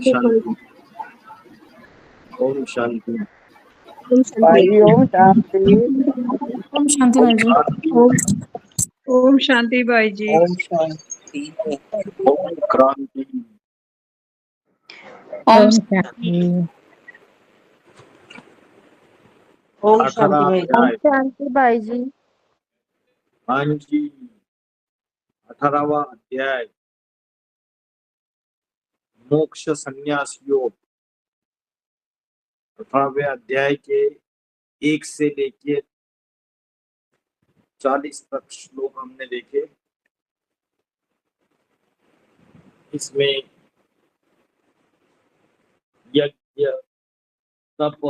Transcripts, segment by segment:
शांति। ओम शांति। भाई ओम शांति। ओम शांति भाई जी। ओम शांति भाई जी। ओम शांति। ओम क्रांति। ओम ओम शांति भाई जी। ओम शांति भाई जी। हाँ जी, 18वां अध्याय मोक्ष संन्यास योग। 18वें अध्याय के 1 से लेके 40 तक श्लोक हमने देखे। इसमें यज्ञ, तप,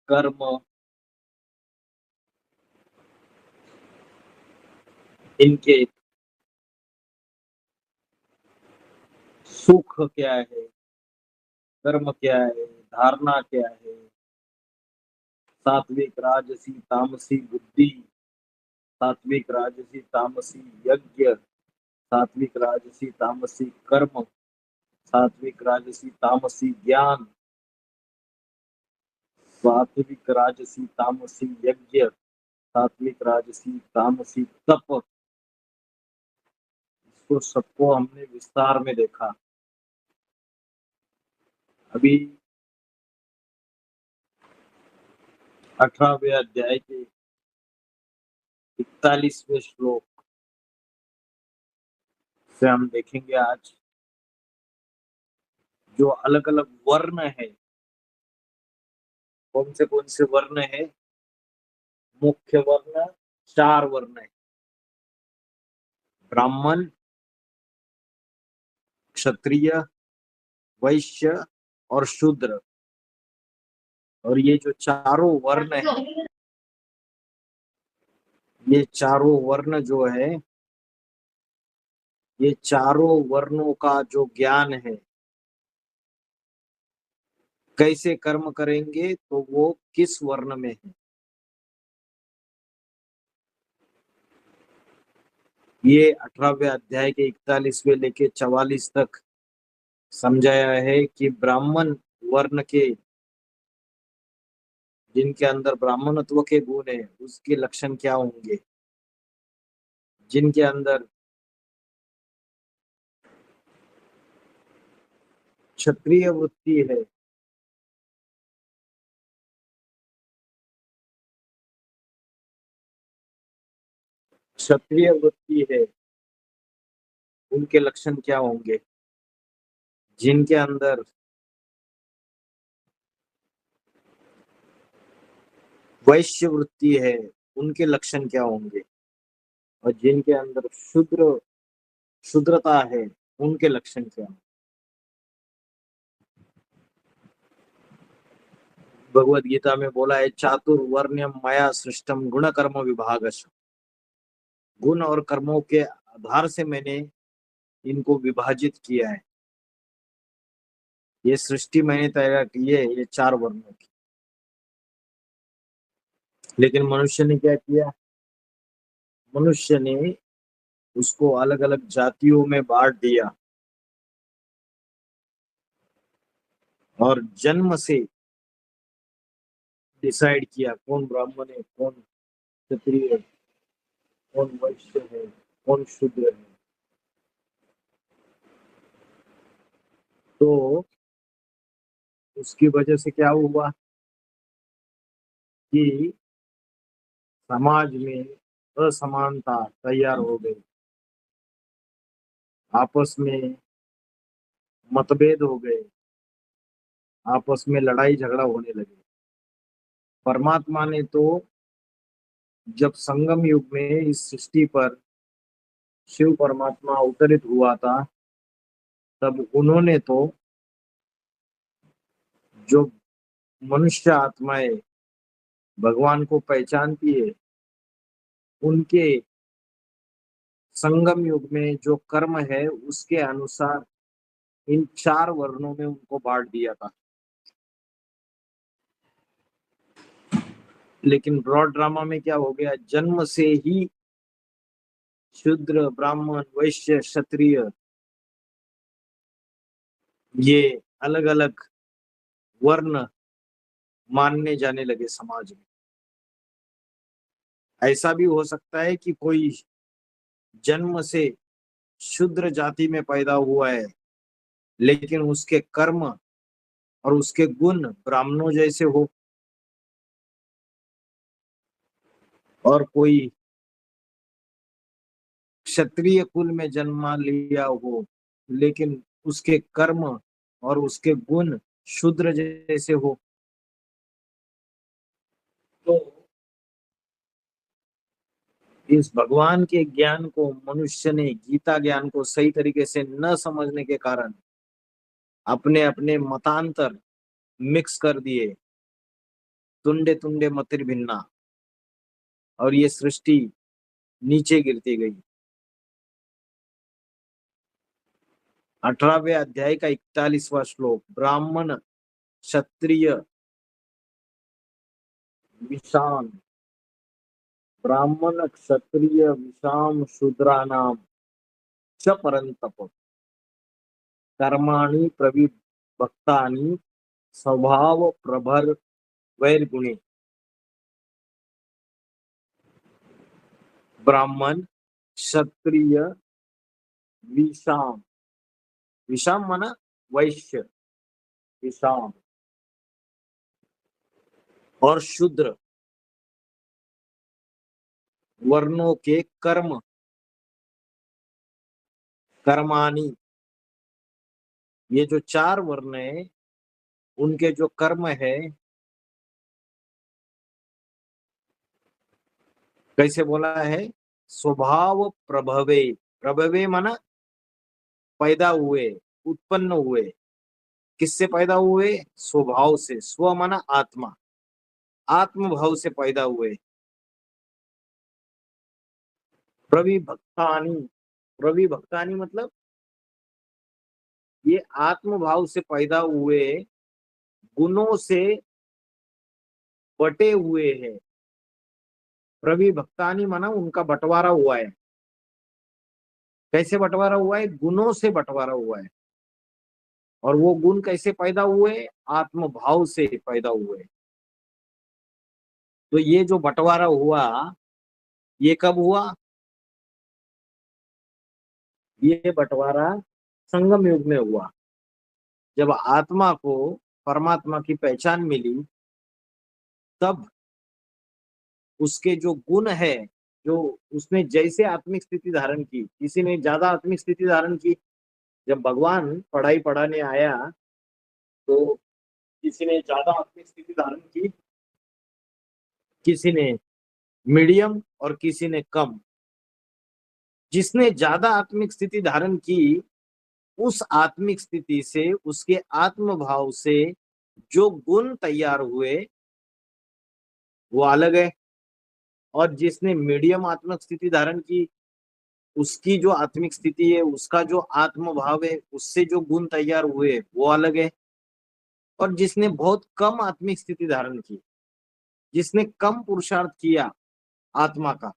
कर्म, इनके सुख क्या है, कर्म क्या है, धारणा क्या है, सात्विक राजसी तामसी बुद्धि, सात्विक राजसी तामसी यज्ञ, सात्विक राजसी तामसी कर्म, सात्विक राजसी तामसी ज्ञान, सात्विक राजसी तामसी यज्ञ, सात्विक राजसी तामसी तप। इसको सबको हमने विस्तार में देखा। अभी 18वें अध्याय के 41वें श्लोक से हम देखेंगे आज जो अलग अलग वर्ण है। कौन से वर्ण है? मुख्य वर्ण 4 वर्ण है, ब्राह्मण, क्षत्रिय, वैश्य और शूद्र। और ये जो चारों वर्ण है, ये चारों वर्ण जो है, ये चारों वर्णों का जो ज्ञान है, कैसे कर्म करेंगे तो वो किस वर्ण में है, ये 18वें अध्याय के 41वें लेके 44 तक समझाया है कि ब्राह्मण वर्ण के, जिनके अंदर ब्राह्मणत्व के गुण है, उसके लक्षण क्या होंगे। जिनके अंदर क्षत्रिय वृत्ति है, क्षत्रिय वृत्ति है, उनके लक्षण क्या होंगे। जिनके अंदर वैश्य वृत्ति है, उनके लक्षण क्या होंगे। और जिनके अंदर शूद्रता है, उनके लक्षण क्या होंगे। भगवत गीता में बोला है, चातुर्वर्ण्यम मया सृष्टम गुण कर्म विभागश। गुण और कर्मों के आधार से मैंने इनको विभाजित किया है। ये सृष्टि मैंने तैयार की है, ये 4 वर्णों की। लेकिन मनुष्य ने क्या किया? मनुष्य ने उसको अलग अलग जातियों में बांट दिया और जन्म से डिसाइड किया कौन ब्राह्मण है, कौन क्षत्रिय है, कौन वैश्य है, कौन शूद्र है। तो उसकी वजह से क्या हुआ कि समाज में असमानता तैयार हो गई, आपस में मतभेद हो गए, आपस में लड़ाई झगड़ा होने लगे। परमात्मा ने तो जब संगम युग में इस सृष्टि पर शिव परमात्मा अवतरित हुआ था, तब उन्होंने तो जो मनुष्य आत्माएं भगवान को पहचानती है, उनके संगम युग में जो कर्म है उसके अनुसार इन 4 वर्णों में उनको बांट दिया था। लेकिन ब्रॉड ड्रामा में क्या हो गया, जन्म से ही शूद्र, ब्राह्मण, वैश्य, क्षत्रिय ये अलग अलग वर्ण मानने जाने लगे समाज में। ऐसा भी हो सकता है कि कोई जन्म से शूद्र जाति में पैदा हुआ है, लेकिन उसके कर्म और उसके गुण ब्राह्मणों जैसे हो, और कोई क्षत्रिय कुल में जन्म लिया हो, लेकिन उसके कर्म और उसके गुण शूद्र जैसे हो। तो इस भगवान के ज्ञान को मनुष्य ने, गीता ज्ञान को सही तरीके से न समझने के कारण अपने अपने मतांतर मिक्स कर दिए, तुंडे तुंडे मतिर भिन्ना, और ये सृष्टि नीचे गिरती गई। 18वें अध्याय का 41वां श्लोक, ब्राह्मण क्षत्रिय विषाम, ब्राह्मण क्षत्रिय विषाम शूद्रानाम च परंतप कर्माणि प्रविभक्तानि स्वभाव प्रभर वैर्गुणे। ब्राह्मण क्षत्रिय विषाम, विषाम माना वैश्य, विषाम, और शूद्र वर्णों के कर्म, कर्माणी, ये जो चार वर्ण है उनके जो कर्म है, कैसे बोला है, स्वभाव प्रभवे, प्रभवे माना पैदा हुए, उत्पन्न हुए। किससे पैदा हुए? स्वभाव से। स्व माना आत्मा, आत्म भाव से पैदा हुए। प्रविभक्तानि, प्रविभक्तानि मतलब ये आत्म भाव से पैदा हुए, गुणों से बटे हुए हैं। प्रविभक्तानि माना उनका बंटवारा हुआ है। कैसे बंटवारा हुआ है? गुणों से बंटवारा हुआ है। और वो गुण कैसे पैदा हुए? आत्म भाव से पैदा हुए। तो ये जो बंटवारा हुआ, ये कब हुआ? ये बंटवारा संगम युग में हुआ, जब आत्मा को परमात्मा की पहचान मिली, तब उसके जो गुण है, जो उसने जैसे आत्मिक स्थिति धारण की, किसी ने ज्यादा आत्मिक स्थिति धारण की, जब भगवान पढ़ाई पढ़ाने आया तो किसी ने ज्यादा आत्मिक स्थिति धारण की, किसी ने मीडियम और किसी ने कम। जिसने ज्यादा आत्मिक स्थिति धारण की, उस आत्मिक स्थिति से, उसके आत्म भाव से जो गुण तैयार हुए वो अलग है। और जिसने मीडियम आत्मिक स्थिति धारण की, उसकी जो आत्मिक स्थिति है, उसका जो आत्म भाव है, उससे जो गुण तैयार हुए वो अलग है। और जिसने बहुत कम आत्मिक स्थिति धारण की, जिसने कम पुरुषार्थ किया आत्मा का,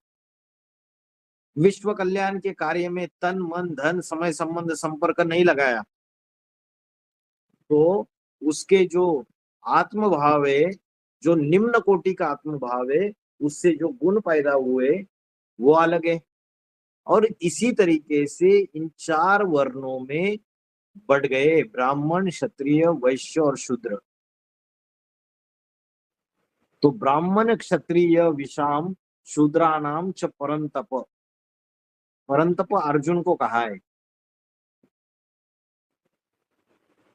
विश्व कल्याण के कार्य में तन मन धन समय संबंध संपर्क नहीं लगाया, तो उसके जो आत्म भाव है, जो निम्न कोटि का आत्म भाव है, उससे जो गुण पैदा हुए वो अलग है। और इसी तरीके से इन चार वर्णों में बढ़ गए, ब्राह्मण क्षत्रिय वैश्य और शूद्र। तो ब्राह्मण क्षत्रिय विषाम शूद्रानाम च परंतप, परंतप अर्जुन को कहा है।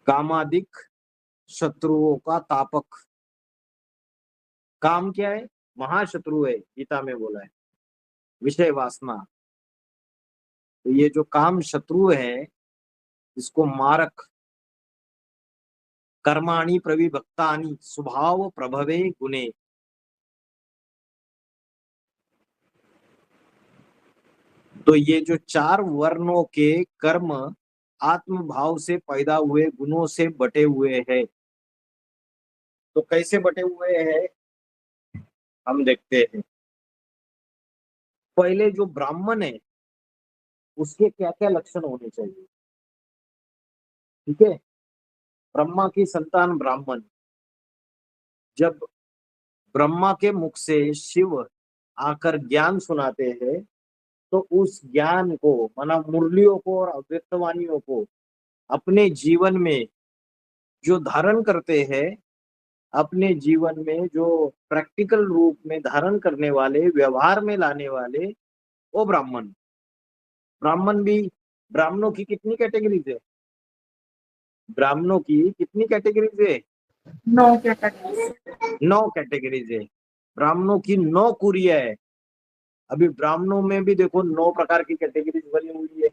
कामादिक शत्रुओं का तापक, काम क्या है? महाशत्रु है, गीता में बोला है, विषय वासना। तो ये जो काम शत्रु है, इसको मारक, कर्माणि प्रविभक्तानि स्वभाव प्रभवे गुणे। तो ये जो चार वर्णों के कर्म आत्म भाव से पैदा हुए गुणों से बटे हुए हैं। तो कैसे बटे हुए हैं हम देखते हैं। पहले जो ब्राह्मण है उसके क्या क्या लक्षण होने चाहिए, ठीक है। ब्रह्मा की संतान ब्राह्मण, जब ब्रह्मा के मुख से शिव आकर ज्ञान सुनाते हैं तो उस ज्ञान को माना मुरलियों को और अव्यक्तवाणियों को अपने जीवन में जो धारण करते हैं, अपने जीवन में जो प्रैक्टिकल रूप में धारण करने वाले, व्यवहार में लाने वाले, वो ब्राह्मण। ब्राह्मण भी, ब्राह्मणों की कितनी कैटेगरीज है? ब्राह्मणों की कितनी कैटेगरीज है? 9 कैटेगरी। 9 कैटेगरीज है। ब्राह्मणों की 9 कुरिया है। अभी ब्राह्मणों में भी देखो 9 प्रकार की कैटेगरीज बनी हुई है।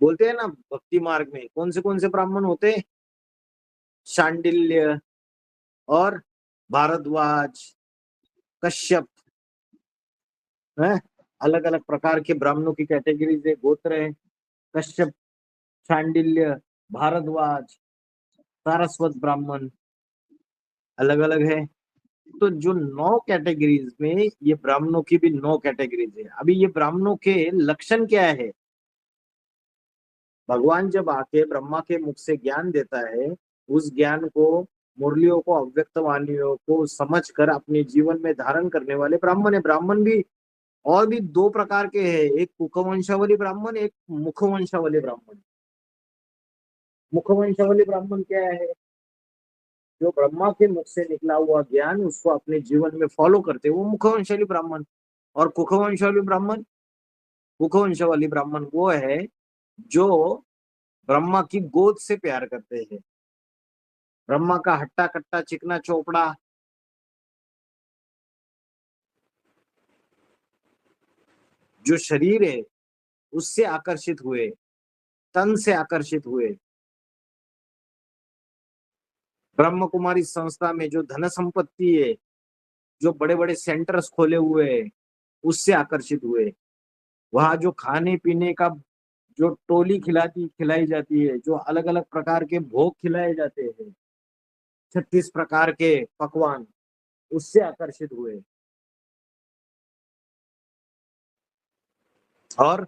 बोलते हैं ना भक्ति मार्ग में कौन से ब्राह्मण होते हैं? शांडिल्य और भारद्वाज, कश्यप है। अलग अलग प्रकार के ब्राह्मणों की कैटेगरीज है, गोत्र है। कश्यप, शांडिल्य, भारद्वाज, सारस्वत ब्राह्मण अलग अलग है। तो जो 9 कैटेगरीज में ये ब्राह्मणों की भी 9 कैटेगरीज है। अभी ये ब्राह्मणों के लक्षण क्या है? भगवान जब आके ब्रह्मा के मुख से ज्ञान देता है, उस ज्ञान को, मुरलियों को, अव्यक्त वाणियों को समझ कर अपने जीवन में धारण करने वाले ब्राह्मण है। ब्राह्मण भी और भी 2 प्रकार के हैं, एक कुखवंशावली ब्राह्मण, एक मुखवंशावली ब्राह्मण। मुखवंशावली ब्राह्मण क्या है? जो ब्रह्मा के मुख से निकला हुआ ज्ञान उसको अपने जीवन में फॉलो करते हैं, वो मुखवंशावली ब्राह्मण। और कुखवंशावली ब्राह्मण, कुखवंशावली ब्राह्मण वो है जो ब्रह्मा की गोद से प्यार करते हैं। ब्रह्मा का हट्टा कट्टा चिकना चोपड़ा जो शरीर है उससे आकर्षित हुए, तन से आकर्षित हुए। ब्रह्म कुमारी संस्था में जो धन संपत्ति है, जो बड़े बड़े सेंटर्स खोले हुए हैं, उससे आकर्षित हुए। वहां जो खाने पीने का जो टोली खिलाई जाती है, जो अलग अलग प्रकार के भोग खिलाए जाते हैं, 36 प्रकार के पकवान, उससे आकर्षित हुए। और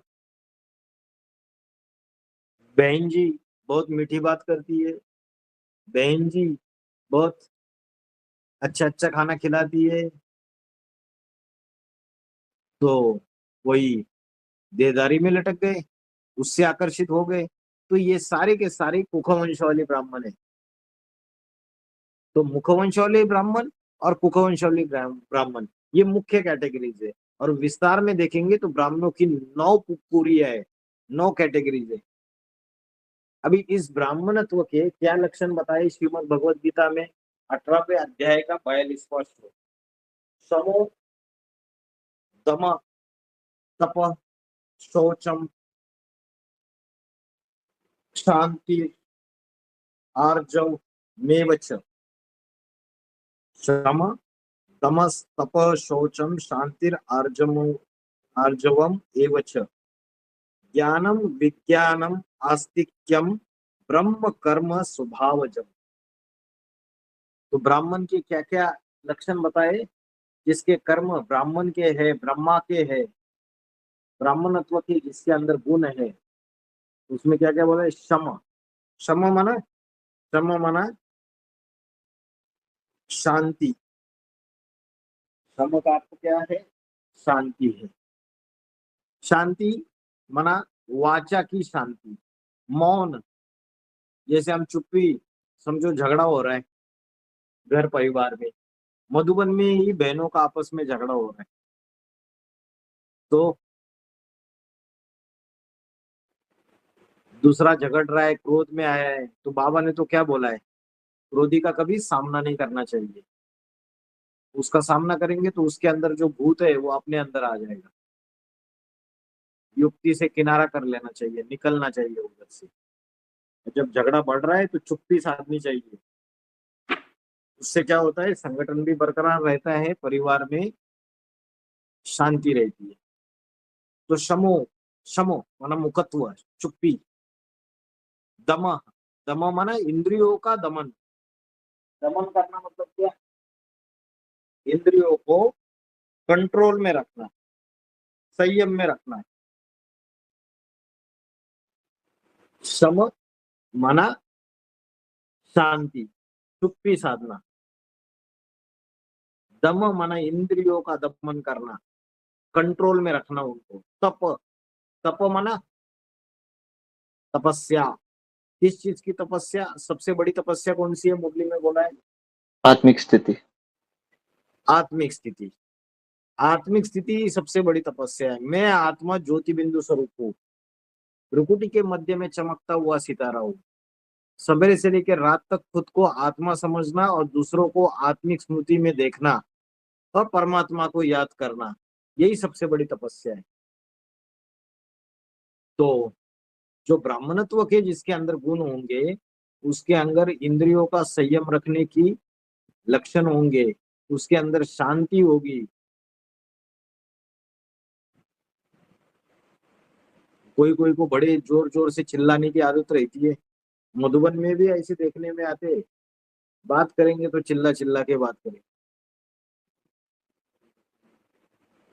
बहन जी बहुत मीठी बात करती है, बहन जी बहुत अच्छा अच्छा खाना खिलाती है, तो वही देदारी में लटक गए, उससे आकर्षित हो गए। तो ये सारे के सारे कुखवंशावली ब्राह्मण है। तो मुखवंशावली ब्राह्मण और कुखवंशावली ब्राह्मण ये मुख्य कैटेगरीज है। और विस्तार में देखेंगे तो ब्राह्मणों की 9 कुरिया है, 9 कैटेगरीज है। अभी इस ब्राह्मणत्व के क्या लक्षण बताए श्रीमद् भगवद गीता में? 18वें अध्याय का 42वां श्लोक। समो, दम, तप, शौचम, शांति, आर्जव मेवच। शम, तमस, तप, शौचम, शांतिर, आर्जवम एवच। ज्ञानम, विज्ञानम, आस्तिक्यम, ब्रह्म कर्म स्वभावजम। तो ब्राह्मण के क्या क्या लक्षण बताए? जिसके कर्म ब्राह्मण के है, ब्रह्मा के है, ब्राह्मणत्व के जिसके अंदर गुण है, उसमें क्या क्या बोला है? शम, शम माना, शम माना शांति। शम का अर्थ क्या है? शांति है। शांति माना वाचा की शांति, मौन। जैसे हम चुप्पी, समझो झगड़ा हो रहा है घर परिवार में, मधुबन में ही बहनों का आपस में झगड़ा हो रहा है, तो दूसरा झगड़ रहा है, क्रोध में आया है, तो बाबा ने तो क्या बोला है? क्रोधी का कभी सामना नहीं करना चाहिए। उसका सामना करेंगे तो उसके अंदर जो भूत है वो अपने अंदर आ जाएगा। युक्ति से किनारा कर लेना चाहिए, निकलना चाहिए उधर से। जब झगड़ा बढ़ रहा है तो चुप्पी साधनी चाहिए। उससे क्या होता है? संगठन भी बरकरार रहता है, परिवार में शांति रहती है। तो शमो, शमो माना मुकत्व, चुप्पी। दम, दम माना इंद्रियों का दमन। दमन करना मतलब क्या? इंद्रियों को कंट्रोल में रखना, संयम में रखना। शम माना शांति, चुप्पी साधना। दम माना इंद्रियों का दमन करना, कंट्रोल में रखना उनको। तप, तप माना तपस्या। किस चीज की तपस्या? सबसे बड़ी तपस्या कौन सी है? मुरली में बोला है आत्मिक स्थिति। आत्मिक स्थिति। आत्मिक स्थिति सबसे बड़ी तपस्या है। मैं आत्मा ज्योति बिंदु स्वरूप हूँ, भ्रुकुटी के मध्य में चमकता हुआ सितारा हूँ। सवेरे से लेकर रात तक खुद को आत्मा समझना और दूसरों को आत्मिक स्मृति में देखना और परमात्मा को याद करना, यही सबसे बड़ी तपस्या है। तो जो ब्राह्मणत्व के जिसके अंदर गुण होंगे, उसके अंदर इंद्रियों का संयम रखने की लक्षण होंगे, उसके अंदर शांति होगी। कोई कोई को बड़े जोर जोर से चिल्लाने की आदत रहती है। मधुबन में भी ऐसे देखने में आते, बात करेंगे तो चिल्ला चिल्ला के बात करेंगे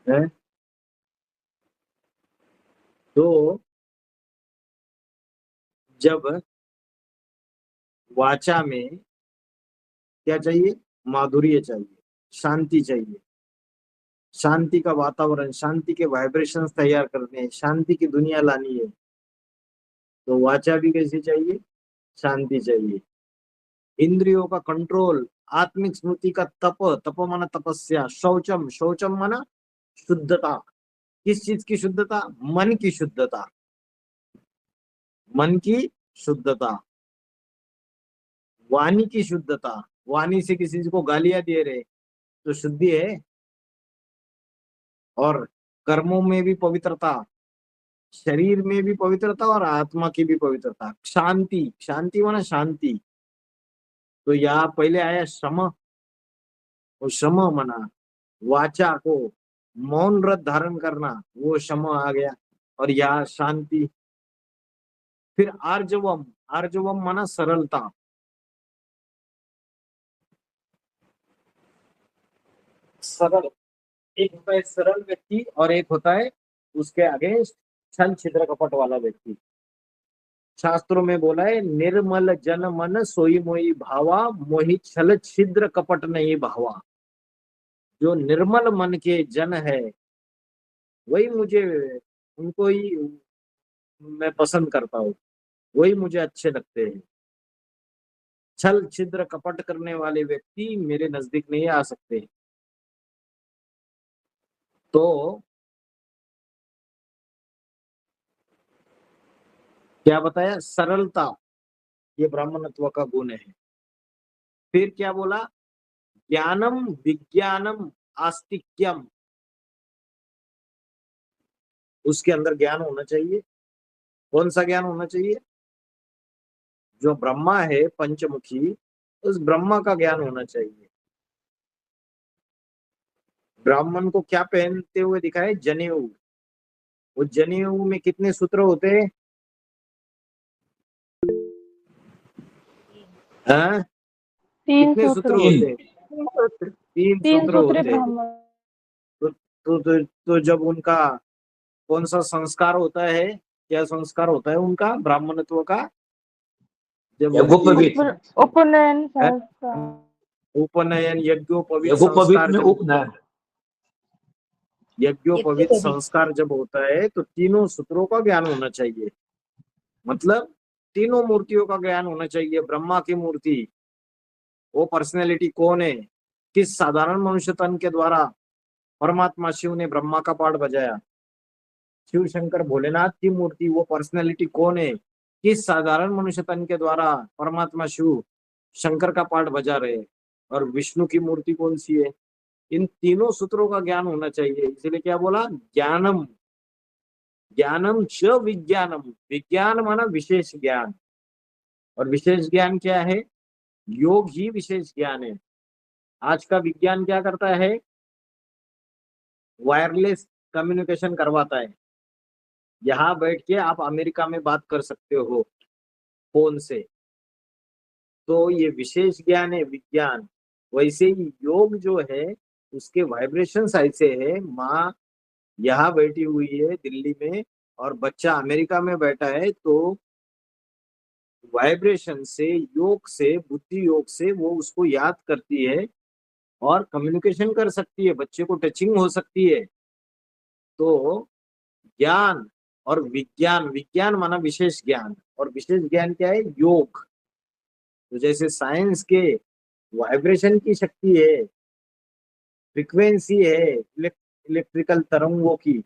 है? तो जब वाचा में क्या चाहिए? माधुर्य चाहिए, शांति चाहिए। शांति का वातावरण, शांति के वाइब्रेशंस तैयार करने हैं, शांति की दुनिया लानी है। तो वाचा भी कैसी चाहिए? शांति चाहिए। इंद्रियों का कंट्रोल, आत्मिक स्मृति का तप, तप माना तपस्या। शौचम, शौचम माना शुद्धता। किस चीज की शुद्धता? मन की शुद्धता, मन की शुद्धता। वाणी की शुद्धता, वाणी से किसी को गालियां दे रहे तो शुद्धि है। और कर्मों में भी पवित्रता, शरीर में भी पवित्रता और आत्मा की भी पवित्रता। शांति, शांति माना शांति। तो यहाँ पहले आया श्रम, और श्रम माना वाचा को मौन व्रत धारण करना, वो श्रम आ गया। और यहाँ शांति। फिर आर्जवम, आर्जवम माना सरलता। सरल, एक होता है सरल व्यक्ति और एक होता है उसके आगे छल छिद्र कपट वाला व्यक्ति। शास्त्रों में बोला है निर्मल जन मन सोई मोई भावा, मोहि छल छिद्र कपट नहीं भावा। जो निर्मल मन के जन है वही मुझे, उनको ही मैं पसंद करता हूँ, वही मुझे अच्छे लगते हैं। छल छिद्र कपट करने वाले व्यक्ति मेरे नजदीक नहीं आ सकते। तो क्या बताया? सरलता, ये ब्राह्मणत्व का गुण है। फिर क्या बोला? ज्ञानम विज्ञानम आस्तिक्यम, उसके अंदर ज्ञान होना चाहिए। कौन सा ज्ञान होना चाहिए? जो ब्रह्मा है पंचमुखी, उस ब्रह्मा का ज्ञान होना चाहिए। ब्राह्मण को क्या पहनते हुए दिखाए? जनेऊ। वो जनेऊ में कितने सूत्र होते हैं? हाँ? कितने सूत्र होते हैं? तीन सूत्र होते हैं। तो जब उनका कौन सा संस्कार होता है, क्या संस्कार होता है उनका ब्राह्मणत्व का? जब उपनयन उपनयन, यज्ञोपवीत संस्कार, जब उपनयन, यज्ञोपवीत संस्कार जब होता है तो तीनों सूत्रों का ज्ञान होना चाहिए। मतलब तीनों मूर्तियों का ज्ञान होना चाहिए। ब्रह्मा की मूर्ति, वो पर्सनैलिटी कौन है? किस साधारण मनुष्य तन के द्वारा परमात्मा शिव ने ब्रह्मा का पार्ट बजाया? शिव शंकर भोलेनाथ की मूर्ति, वो पर्सनैलिटी कौन है? किस साधारण मनुष्य तन के द्वारा परमात्मा शिव शंकर का पार्ट बजा रहे? और विष्णु की मूर्ति कौन सी है? इन तीनों सूत्रों का ज्ञान होना चाहिए। इसलिए क्या बोला? ज्ञानम, ज्ञानम च विज्ञानम। विज्ञान माना विशेष ज्ञान, और विशेष ज्ञान क्या है? योग ही विशेष ज्ञान है। आज का विज्ञान क्या करता है? वायरलेस कम्युनिकेशन करवाता है। यहाँ बैठ के आप अमेरिका में बात कर सकते हो फोन से। तो ये विशेष ज्ञान है, विज्ञान। वैसे ही योग जो है उसके वाइब्रेशंस ऐसे है। माँ यहाँ बैठी हुई है दिल्ली में और बच्चा अमेरिका में बैठा है, तो वाइब्रेशन से, योग से, बुद्धि योग से वो उसको याद करती है और कम्युनिकेशन कर सकती है, बच्चे को टचिंग हो सकती है। तो ज्ञान और विज्ञान, विज्ञान माना विशेष ज्ञान, और विशेष ज्ञान क्या है? योग। तो जैसे साइंस के वाइब्रेशन की शक्ति है, फ्रीक्वेंसी है इलेक्ट्रिकल तरंगों की,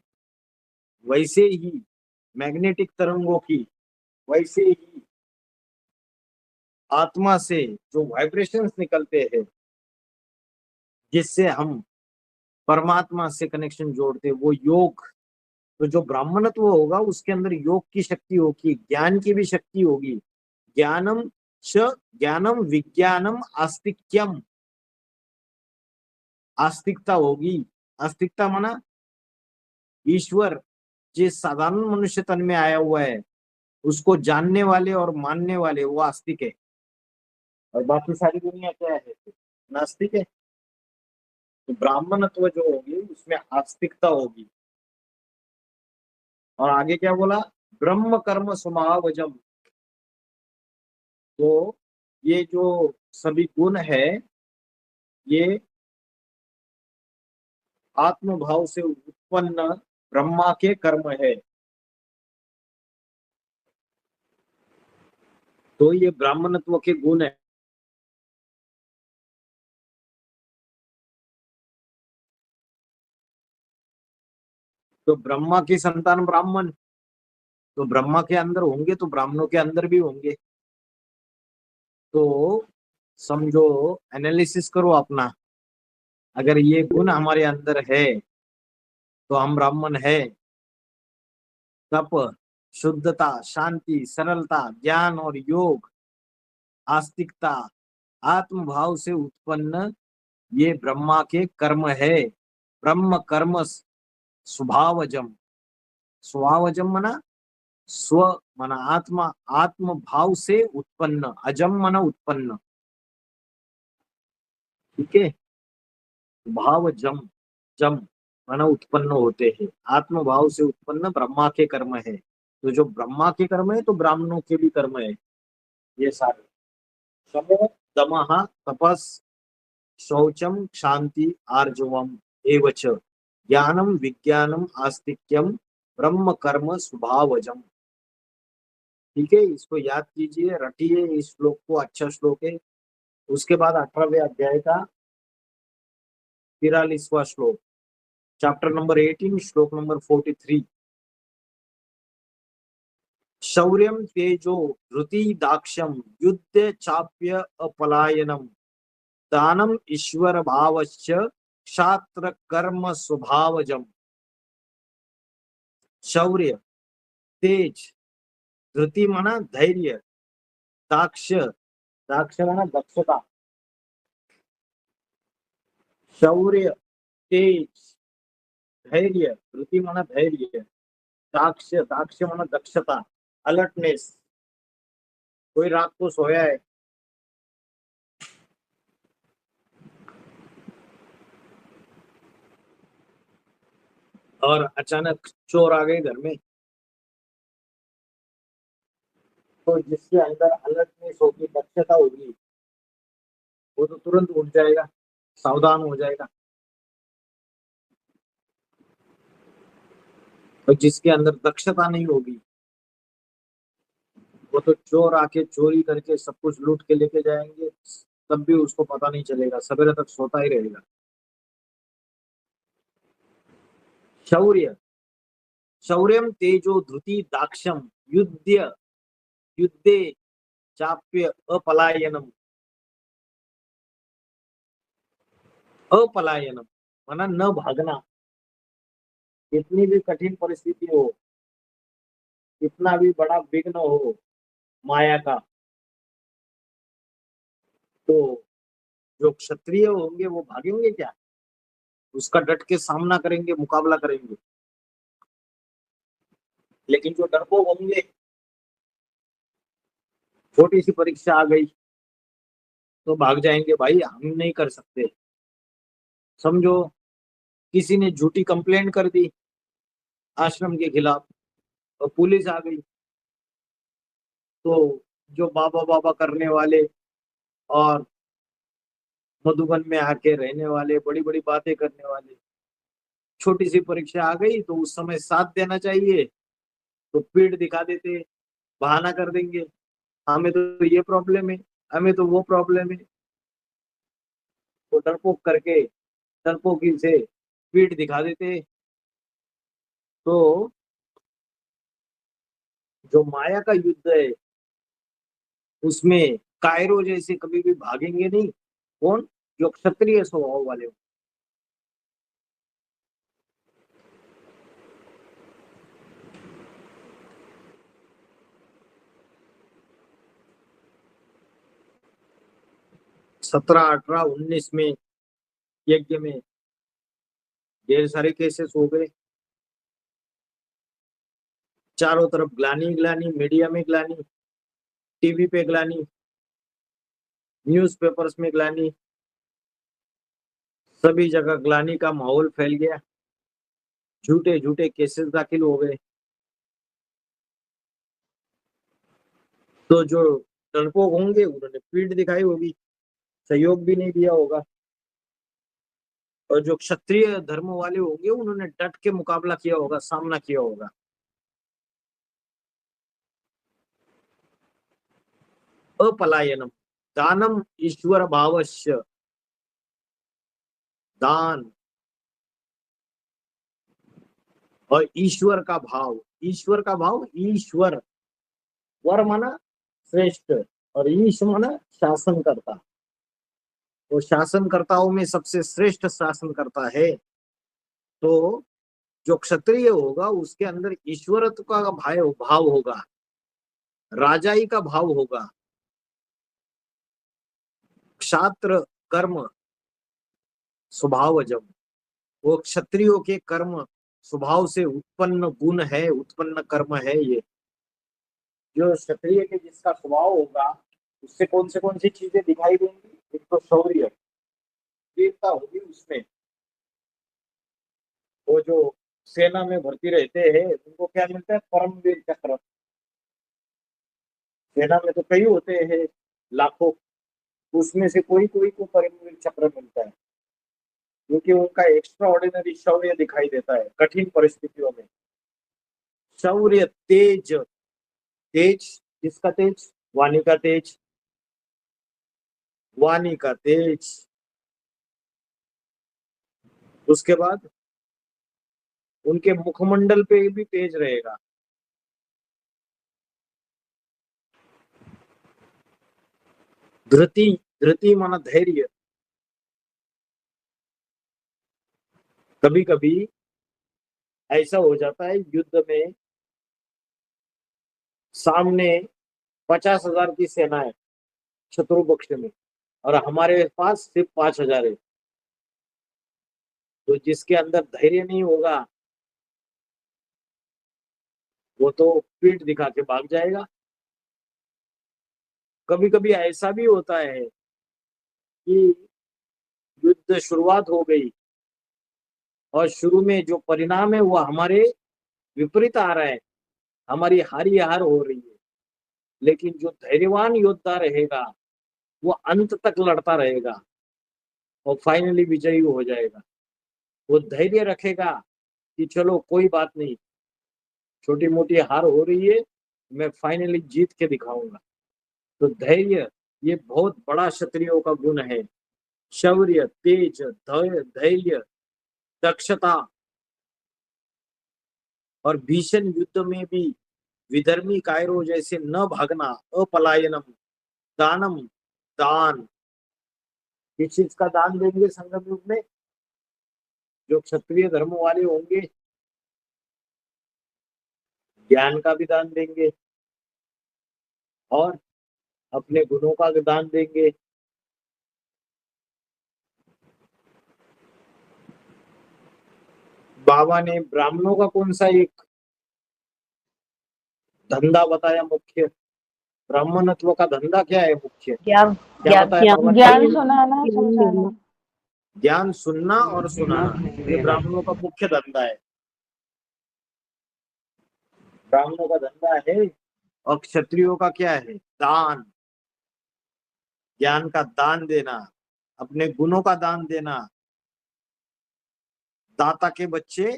वैसे ही मैग्नेटिक तरंगों की, वैसे ही आत्मा से जो वाइब्रेशंस निकलते हैं जिससे हम परमात्मा से कनेक्शन जोड़ते हैं, वो योग। तो जो ब्राह्मणत्व होगा उसके अंदर योग की शक्ति होगी, ज्ञान की भी शक्ति होगी। ज्ञानम च ज्ञानम विज्ञानम आस्तिक्यम, आस्तिकता होगी। आस्तिकता माना ईश्वर जिस साधारण मनुष्य तन में आया हुआ है उसको जानने वाले और मानने वाले, वो आस्तिक है। और बाकी सारी दुनिया क्या है? नास्तिक है। तो ब्राह्मणत्व जो होगी उसमें आस्तिकता होगी। और आगे क्या बोला? ब्रह्म कर्म स्वभावजम। तो ये जो सभी गुण है ये आत्म भाव से उत्पन्न ब्रह्मा के कर्म है। तो ये ब्राह्मणत्व के गुण है। तो ब्रह्मा की संतान ब्राह्मण, तो ब्रह्मा के अंदर होंगे तो ब्राह्मणों के अंदर भी होंगे। तो समझो, एनालिसिस करो अपना, अगर ये गुण हमारे अंदर है तो हम ब्राह्मण है। तप, शुद्धता, शांति, सरलता, ज्ञान और योग, आस्तिकता, आत्म भाव से उत्पन्न ये ब्रह्मा के कर्म है। ब्रह्म कर्म स्वभावजम। स्वभावजम मना स्व मना आत्मा, आत्म भाव से उत्पन्न, अजम मना उत्पन्न। ठीक है, भाव जम, जम माना उत्पन्न होते हैं। आत्म भाव से उत्पन्न ब्रह्मा के कर्म है। तो जो ब्रह्मा के कर्म है तो ब्राह्मणों के भी कर्म है ये सारे। शमो दमः तपस शौचम शांति आर्जवम एवच ज्ञानम विज्ञानम आस्तिक्यम ब्रह्म कर्म स्वभावजम। ठीक है, इसको याद कीजिए, रटिए इस श्लोक को, अच्छा श्लोक है। उसके बाद 18वें अध्याय का 43वां श्लोक, चैप्टर नंबर 18, श्लोक नंबर 43। शौर्यम तेजो धृति दाक्ष्यम युद्ध चाप्य अपलायनम दानम ईश्वर भावश्च क्षात्र कर्म स्वभावजम। शौर्य, तेज, धृति माना धैर्य, दाक्ष, दाक्ष माना दक्षता। शौर्य, तेज, धैर्य, धृति माना धैर्य, दाक्ष, दाक्ष माना दक्षता, अलर्टनेस। कोई रात को सोया है और अचानक चोर आ गए घर में, तो जिसके अंदर अलर्टनेस होगी, दक्षता होगी, वो तो तुरंत उठ जाएगा, सावधान हो जाएगा। और जिसके अंदर दक्षता नहीं होगी वो तो चोर आके चोरी करके सब कुछ लूट के लेके जाएंगे, तब भी उसको पता नहीं चलेगा, सवेरे तक सोता ही रहेगा। शौर्य, शौर्यम तेजो धृति दाक्षम युद्ध, युद्धे चाप्य अपलायनम। अपलायनम माना न भागना। कितनी भी कठिन परिस्थिति हो, कितना भी बड़ा विघ्न हो माया का, तो जो क्षत्रिय होंगे वो भागेंगे क्या? उसका डट के सामना करेंगे, मुकाबला करेंगे। लेकिन जो डरपोक होंगे, छोटी सी परीक्षा आ गई तो भाग जाएंगे, भाई हम नहीं कर सकते। समझो किसी ने झूठी कंप्लेंट कर दी आश्रम के खिलाफ और पुलिस आ गई, तो जो बाबा बाबा करने वाले और मधुबन में आके रहने वाले, बड़ी बड़ी बातें करने वाले, छोटी सी परीक्षा आ गई तो उस समय साथ देना चाहिए तो पीठ दिखा देते, बहाना कर देंगे, हमें तो ये प्रॉब्लम है, हमें तो वो प्रॉब्लम है। तो डरपोक करके, डरपोकी से पीठ दिखा देते। तो जो माया का युद्ध है उसमें कायरो जैसे कभी भी भागेंगे नहीं। कौन? जो क्षत्रिय स्वभाव वाले हो। सत्रह, अठारह, 19 में यज्ञ में ढेर सारे केसेस हो गए। चारों तरफ ग्लानी ग्लानी, मीडिया में ग्लानी, टीवी पे ग्लानी, न्यूज़पेपर्स में ग्लानी, सभी जगह ग्लानी का माहौल फैल गया। झूठे झूठे केसेस दाखिल हो गए। तो जो डरपोक होंगे उन्होंने पीठ दिखाई होगी, सहयोग भी नहीं दिया होगा। और जो क्षत्रिय धर्म वाले होंगे उन्होंने डट के मुकाबला किया होगा, सामना किया होगा। अपलायनम दानम ईश्वर भावस्य, दान और ईश्वर का भाव। ईश्वर का भाव, ईश्वर, वर माना श्रेष्ठ और ईश माना शासन करता। वो शासनकर्ताओं में सबसे श्रेष्ठ शासनकर्ता है। तो जो क्षत्रिय होगा उसके अंदर ईश्वरत्व का भाव होगा, राजाई का भाव होगा। क्षात्र कर्म स्वभावजम, वो क्षत्रियों के कर्म स्वभाव से उत्पन्न गुण है, उत्पन्न कर्म है। ये जो क्षत्रिय के जिसका स्वभाव होगा उससे कौन सी चीजें दिखाई देंगी? एक तो शौर्य, वीरता होगी उसमें। वो जो सेना में भर्ती रहते हैं उनको क्या मिलता है? परमवीर चक्र। सेना में तो कई होते हैं, लाखों, उसमें से कोई कोई को परमवीर चक्र मिलता है क्योंकि उनका एक्स्ट्रा ऑर्डिनरी शौर्य दिखाई देता है कठिन परिस्थितियों में। शौर्य, तेज, तेज किसका तेज? वाणी का तेज, वाणी का तेज। उसके बाद उनके मुखमंडल पे भी तेज रहेगा। धृति, धृति माना धैर्य। कभी कभी ऐसा हो जाता है युद्ध में, सामने 50,000 की सेना है शत्रु पक्ष में और हमारे पास सिर्फ 5,000 है। तो जिसके अंदर धैर्य नहीं होगा वो तो पीठ दिखा के भाग जाएगा। कभी कभी ऐसा भी होता है कि युद्ध शुरुआत हो गई और शुरू में जो परिणाम है वो हमारे विपरीत आ रहा है, हमारी हार ही हार हो रही है। लेकिन जो धैर्यवान योद्धा रहेगा वो अंत तक लड़ता रहेगा और फाइनली विजयी हो जाएगा। वो धैर्य रखेगा कि चलो कोई बात नहीं, छोटी मोटी हार हो रही है, मैं फाइनली जीत के दिखाऊंगा। तो धैर्य ये बहुत बड़ा क्षत्रियों का गुण है। शौर्य, तेज, धैर्य, दक्षता। और भीषण युद्ध में भी विधर्मी कायरो जैसे न भागना। अपलायनम दानम, दान। किस चीज का दान देंगे संगम युग में? जो क्षत्रिय धर्म वाले होंगे ज्ञान का भी दान देंगे और अपने गुणों का भी दान देंगे। बाबा ने ब्राह्मणों का कौन सा एक धंधा बताया मुख्य? ब्राह्मणत्व का धंधा क्या है मुख्य? ज्ञान, क्या बताया बाबा ने? ज्ञान सुनाना, समझाना। ज्ञान सुनना और सुनाना, ये ब्राह्मणों का मुख्य धंधा है। ब्राह्मणों का धंधा है। और क्षत्रियों का क्या है? दान, ज्ञान का दान देना, अपने गुणों का दान देना। दाता के बच्चे,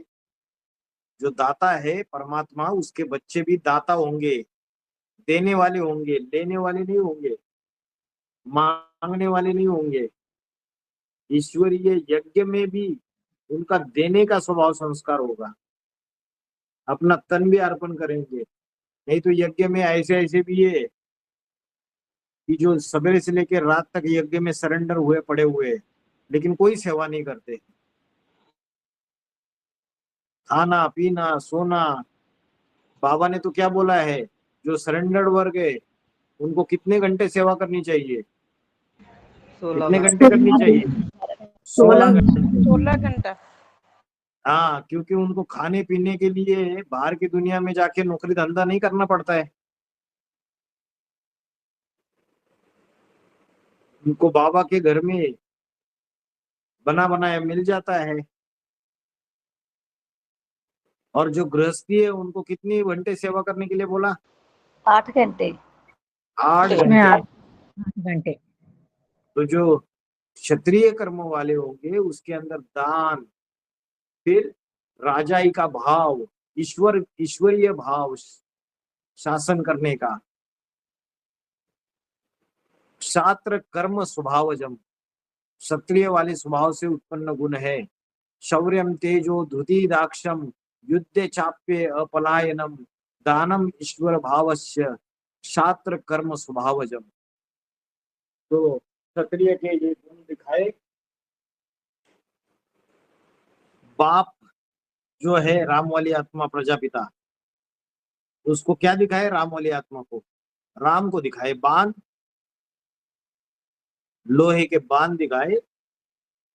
जो दाता है परमात्मा, उसके बच्चे भी दाता होंगे, देने वाले होंगे, लेने वाले नहीं होंगे, मांगने वाले नहीं होंगे। ईश्वरीय यज्ञ में भी उनका देने का स्वभाव संस्कार होगा, अपना तन भी अर्पण करेंगे। नहीं तो यज्ञ में ऐसे ऐसे भी है कि जो सवेरे से लेकर रात तक यज्ञ में सरेंडर हुए पड़े हुए, लेकिन कोई सेवा नहीं करते। खाना पीना सोना, बाबा ने तो क्या बोला है, जो सरेंडर्ड वर्ग है उनको कितने घंटे सेवा करनी चाहिए, 16 कितने घंटे। घंटे करनी चाहिए? 16 घंटे। 16 घंटा। हाँ, क्योंकि उनको खाने पीने के लिए बाहर की दुनिया में जाके नौकरी धंधा नहीं करना पड़ता है। उनको बाबा के घर में बना बनाया मिल जाता है। और जो गृहस्थी है उनको कितनी घंटे सेवा करने के लिए बोला? 8 घंटे। 8 में घंटे। 8 घंटे। तो जो क्षत्रिय कर्म वाले होंगे उसके अंदर दान, फिर राजाई का भाव, ईश्वरीय भाव, शासन करने का, क्षात्र कर्म स्वभावजम, क्षत्रिय वाले स्वभाव से उत्पन्न गुण है। शौर्यम तेजो धुति दाक्षम युद्धे चाप्य अपलायनम दानम ईश्वर भावस्य क्षात्र कर्म स्वभावजम। तो क्षत्रिय के ये गुण दिखाए। बाप जो है राम वाली आत्मा प्रजापिता, उसको क्या दिखाए? राम वाली आत्मा को, राम को दिखाए बाण, लोहे के बाण दिखाए।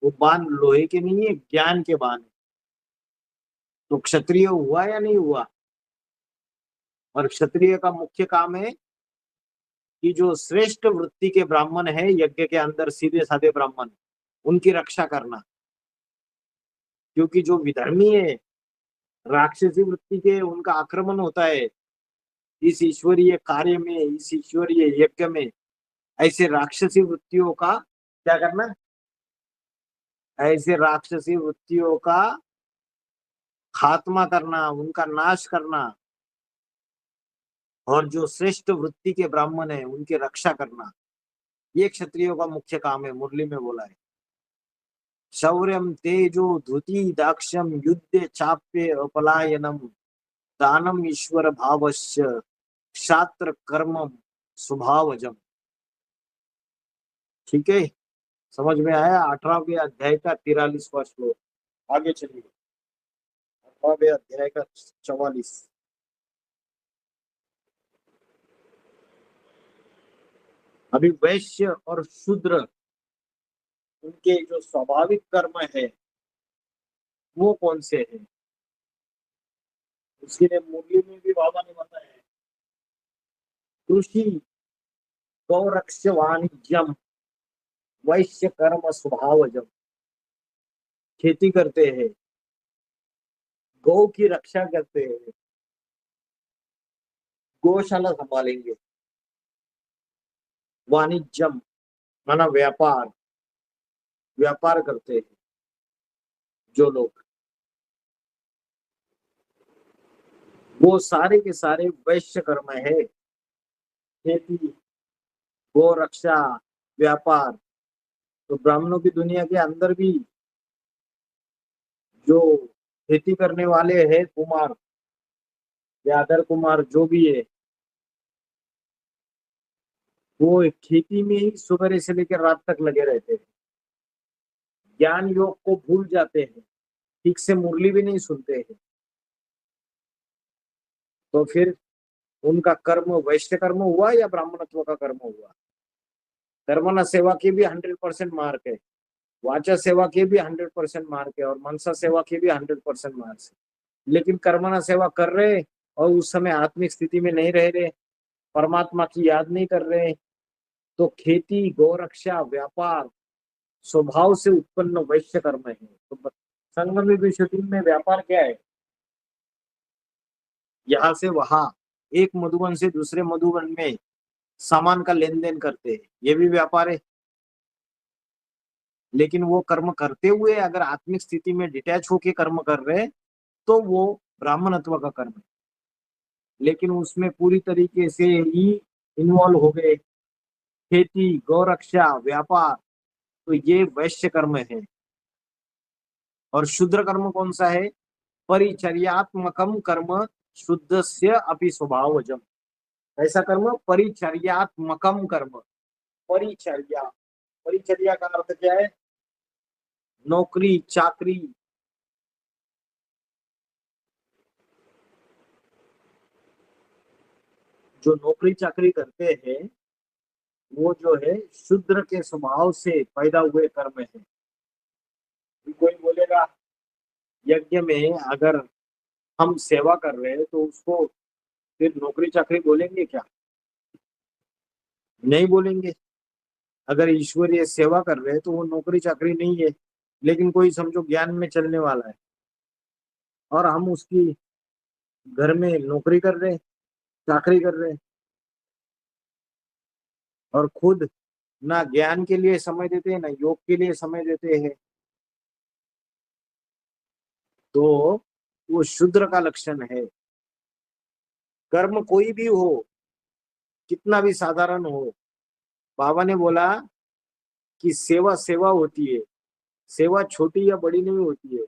वो बाण लोहे के नहीं है, ज्ञान के बाण है। तो क्षत्रिय हुआ या नहीं हुआ? और क्षत्रिय का मुख्य काम है कि जो श्रेष्ठ वृत्ति के ब्राह्मण है यज्ञ के अंदर, सीधे साधे ब्राह्मण, उनकी रक्षा करना। क्योंकि जो विधर्मी है, राक्षसी वृत्ति के, उनका आक्रमण होता है इस ईश्वरीय कार्य में, इस ईश्वरीय यज्ञ में। ऐसे राक्षसी वृत्तियों का क्या करना? ऐसे राक्षसी वृत्तियों का खात्मा करना, उनका नाश करना। और जो श्रेष्ठ वृत्ति के ब्राह्मण है उनकी रक्षा करना, ये क्षत्रियों का मुख्य काम है। मुरली में बोला है, शौर्यम तेजो धुति दाक्षम युद्धे चाप्य अपलायनम दानम ईश्वर भावस्य क्षात्र कर्म स्वभावजम। ठीक है, समझ में आया? 18वें अध्याय का 43वां श्लोक। आगे चलिए, 18वें अध्याय का 44। अभी वैश्य और शूद्र, उनके जो स्वाभाविक कर्म है वो कौन से हैं? उसके लिए मुरली में भी बाबा ने बताया है, कृषि गौरक्ष वाणिज्यम वैश्य कर्म स्वभावजम। खेती करते हैं, गौ की रक्षा करते हैं, गौशाला संभालेंगे। वाणिज्यम माना व्यापार, व्यापार करते हैं जो लोग, वो सारे के सारे वैश्य कर्म है। खेती, गौ रक्षा, व्यापार। तो ब्राह्मणों की दुनिया के अंदर भी जो खेती करने वाले हैं, कुमार या अदर कुमार जो भी है, वो खेती में ही सुबह से लेकर रात तक लगे रहते हैं। ज्ञान योग को भूल जाते हैं, ठीक से मुरली भी नहीं सुनते हैं। तो फिर उनका कर्म वैश्य कर्म हुआ या ब्राह्मणत्व का कर्म हुआ? कर्मणा सेवा के भी 100% मार्क है, वाचा सेवा के भी 100% मार्क है, और मनसा सेवा के भी 100% मार्क है। लेकिन कर्मणा सेवा कर रहे और उस समय आत्मिक स्थिति में नहीं रह रहे, परमात्मा की याद नहीं कर रहे, तो खेती, गौरक्षा, व्यापार स्वभाव से उत्पन्न वैश्य कर्म है। तो संगम विशुद्धि में व्यापार क्या है? यहाँ से वहां, एक मधुबन से दूसरे मधुबन में सामान का लेन देन करते हैं, ये भी व्यापार है। लेकिन वो कर्म करते हुए अगर आत्मिक स्थिति में डिटैच होके कर्म कर रहे हैं तो वो ब्राह्मणत्व का कर्म है। लेकिन उसमें पूरी तरीके से ही इन्वॉल्व हो गए, खेती, गौरक्षा, व्यापार, तो ये वैश्य कर्म है। और शूद्र कर्म कौन सा है? परिचर्यात्मकम कर्म शुद्धस्य अपि स्वभावजम। ऐसा कर्म परिचर्यात्मकम कर्म। परिचर्या, परिचर्या का अर्थ क्या है? नौकरी चाकरी। जो नौकरी चाकरी करते हैं वो जो है शूद्र के स्वभाव से पैदा हुए कर्म है। कोई बोलेगा यज्ञ में अगर हम सेवा कर रहे हैं तो उसको फिर नौकरी चाकरी बोलेंगे क्या? नहीं बोलेंगे। अगर ईश्वरीय सेवा कर रहे हैं तो वो नौकरी चाकरी नहीं है। लेकिन कोई समझो ज्ञान में चलने वाला है और हम उसकी घर में नौकरी कर रहे हैं, चाकरी कर रहे हैं, और खुद ना ज्ञान के लिए समय देते हैं ना योग के लिए समय देते हैं, तो वो शूद्र का लक्षण है। कर्म कोई भी हो, कितना भी साधारण हो, बाबा ने बोला कि सेवा सेवा होती है, सेवा छोटी या बड़ी नहीं होती है।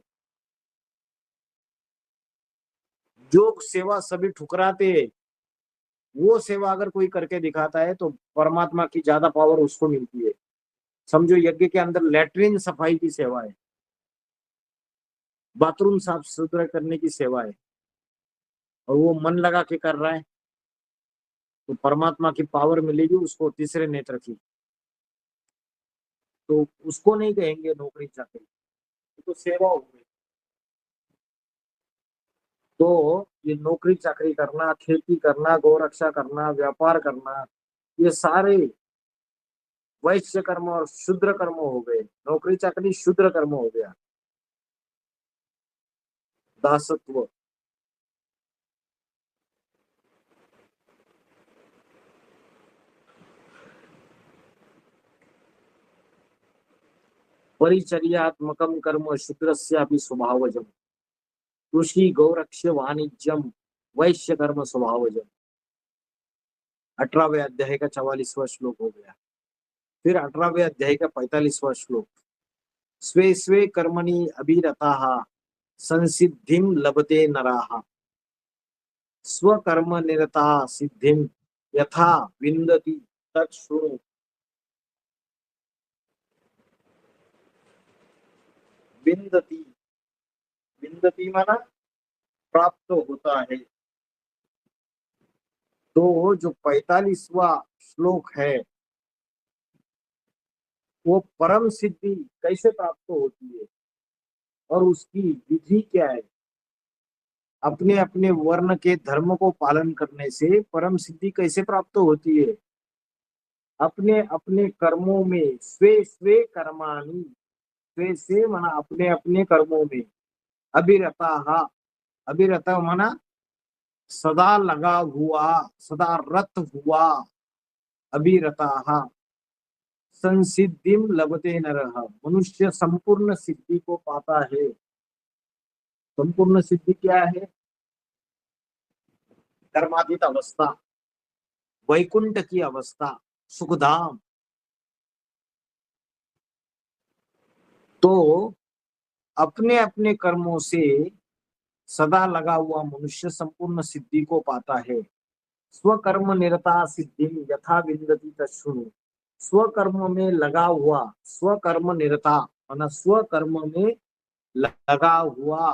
जो सेवा सभी ठुकराते हैं वो सेवा अगर कोई करके दिखाता है तो परमात्मा की ज्यादा पावर उसको मिलती है। समझो यज्ञ के अंदर लेटरिन सफाई की सेवा है, बाथरूम साफ सुथरा करने की सेवा है, और वो मन लगा के कर रहा है तो परमात्मा की पावर मिलेगी उसको तीसरे नेत्र की। तो उसको नहीं कहेंगे नौकरी चाकरी, तो सेवा हो गई। तो ये नौकरी चाकरी करना, खेती करना, गौरक्षा करना, व्यापार करना, ये सारे वैश्य कर्म और शूद्र कर्म हो गए। नौकरी चाकरी शूद्र कर्म हो गया। दासत्व, परिचर्यात्मकम कर्म शूद्रस्यापि स्वभावजम। कृषि गौरक्ष्य वाणिज्यम वैश्य कर्म स्वभावजम। 18वें अध्याय का 44वां श्लोक हो गया। फिर 18वें अध्याय का 45वां श्लोक। स्वे स्वे कर्मणि अभिरताः संसिद्धिं लभते नराः स्वकर्म निरता सिद्धिं यथा विन्दति तच्छृणु। विन्दति, विन्दति माना प्राप्त होता है। तो जो 45वां श्लोक है वो परम सिद्धि कैसे प्राप्त होती है और उसकी विधि क्या है? अपने अपने वर्ण के धर्म को पालन करने से परम सिद्धि कैसे प्राप्त होती है? अपने अपने कर्मों में स्वे स्वे कर्माणि, स्वे से माना अपने अपने कर्मों में, अभिरता, अभिरता माना सदा लगा हुआ, सदा रत हुआ, अभिरता, संसिद्धिम लभते नरः, मनुष्य संपूर्ण सिद्धि को पाता है। संपूर्ण सिद्धि क्या है? कर्मातीत अवस्था, वैकुंठ की अवस्था, सुखधाम। तो अपने अपने कर्मों से सदा लगा हुआ मनुष्य संपूर्ण सिद्धि को पाता है। स्वकर्म निरता सिद्धि यथा विन्दति तच्छृणु। स्वकर्म में लगा हुआ, स्वकर्म निरता माना स्वकर्म में लगा हुआ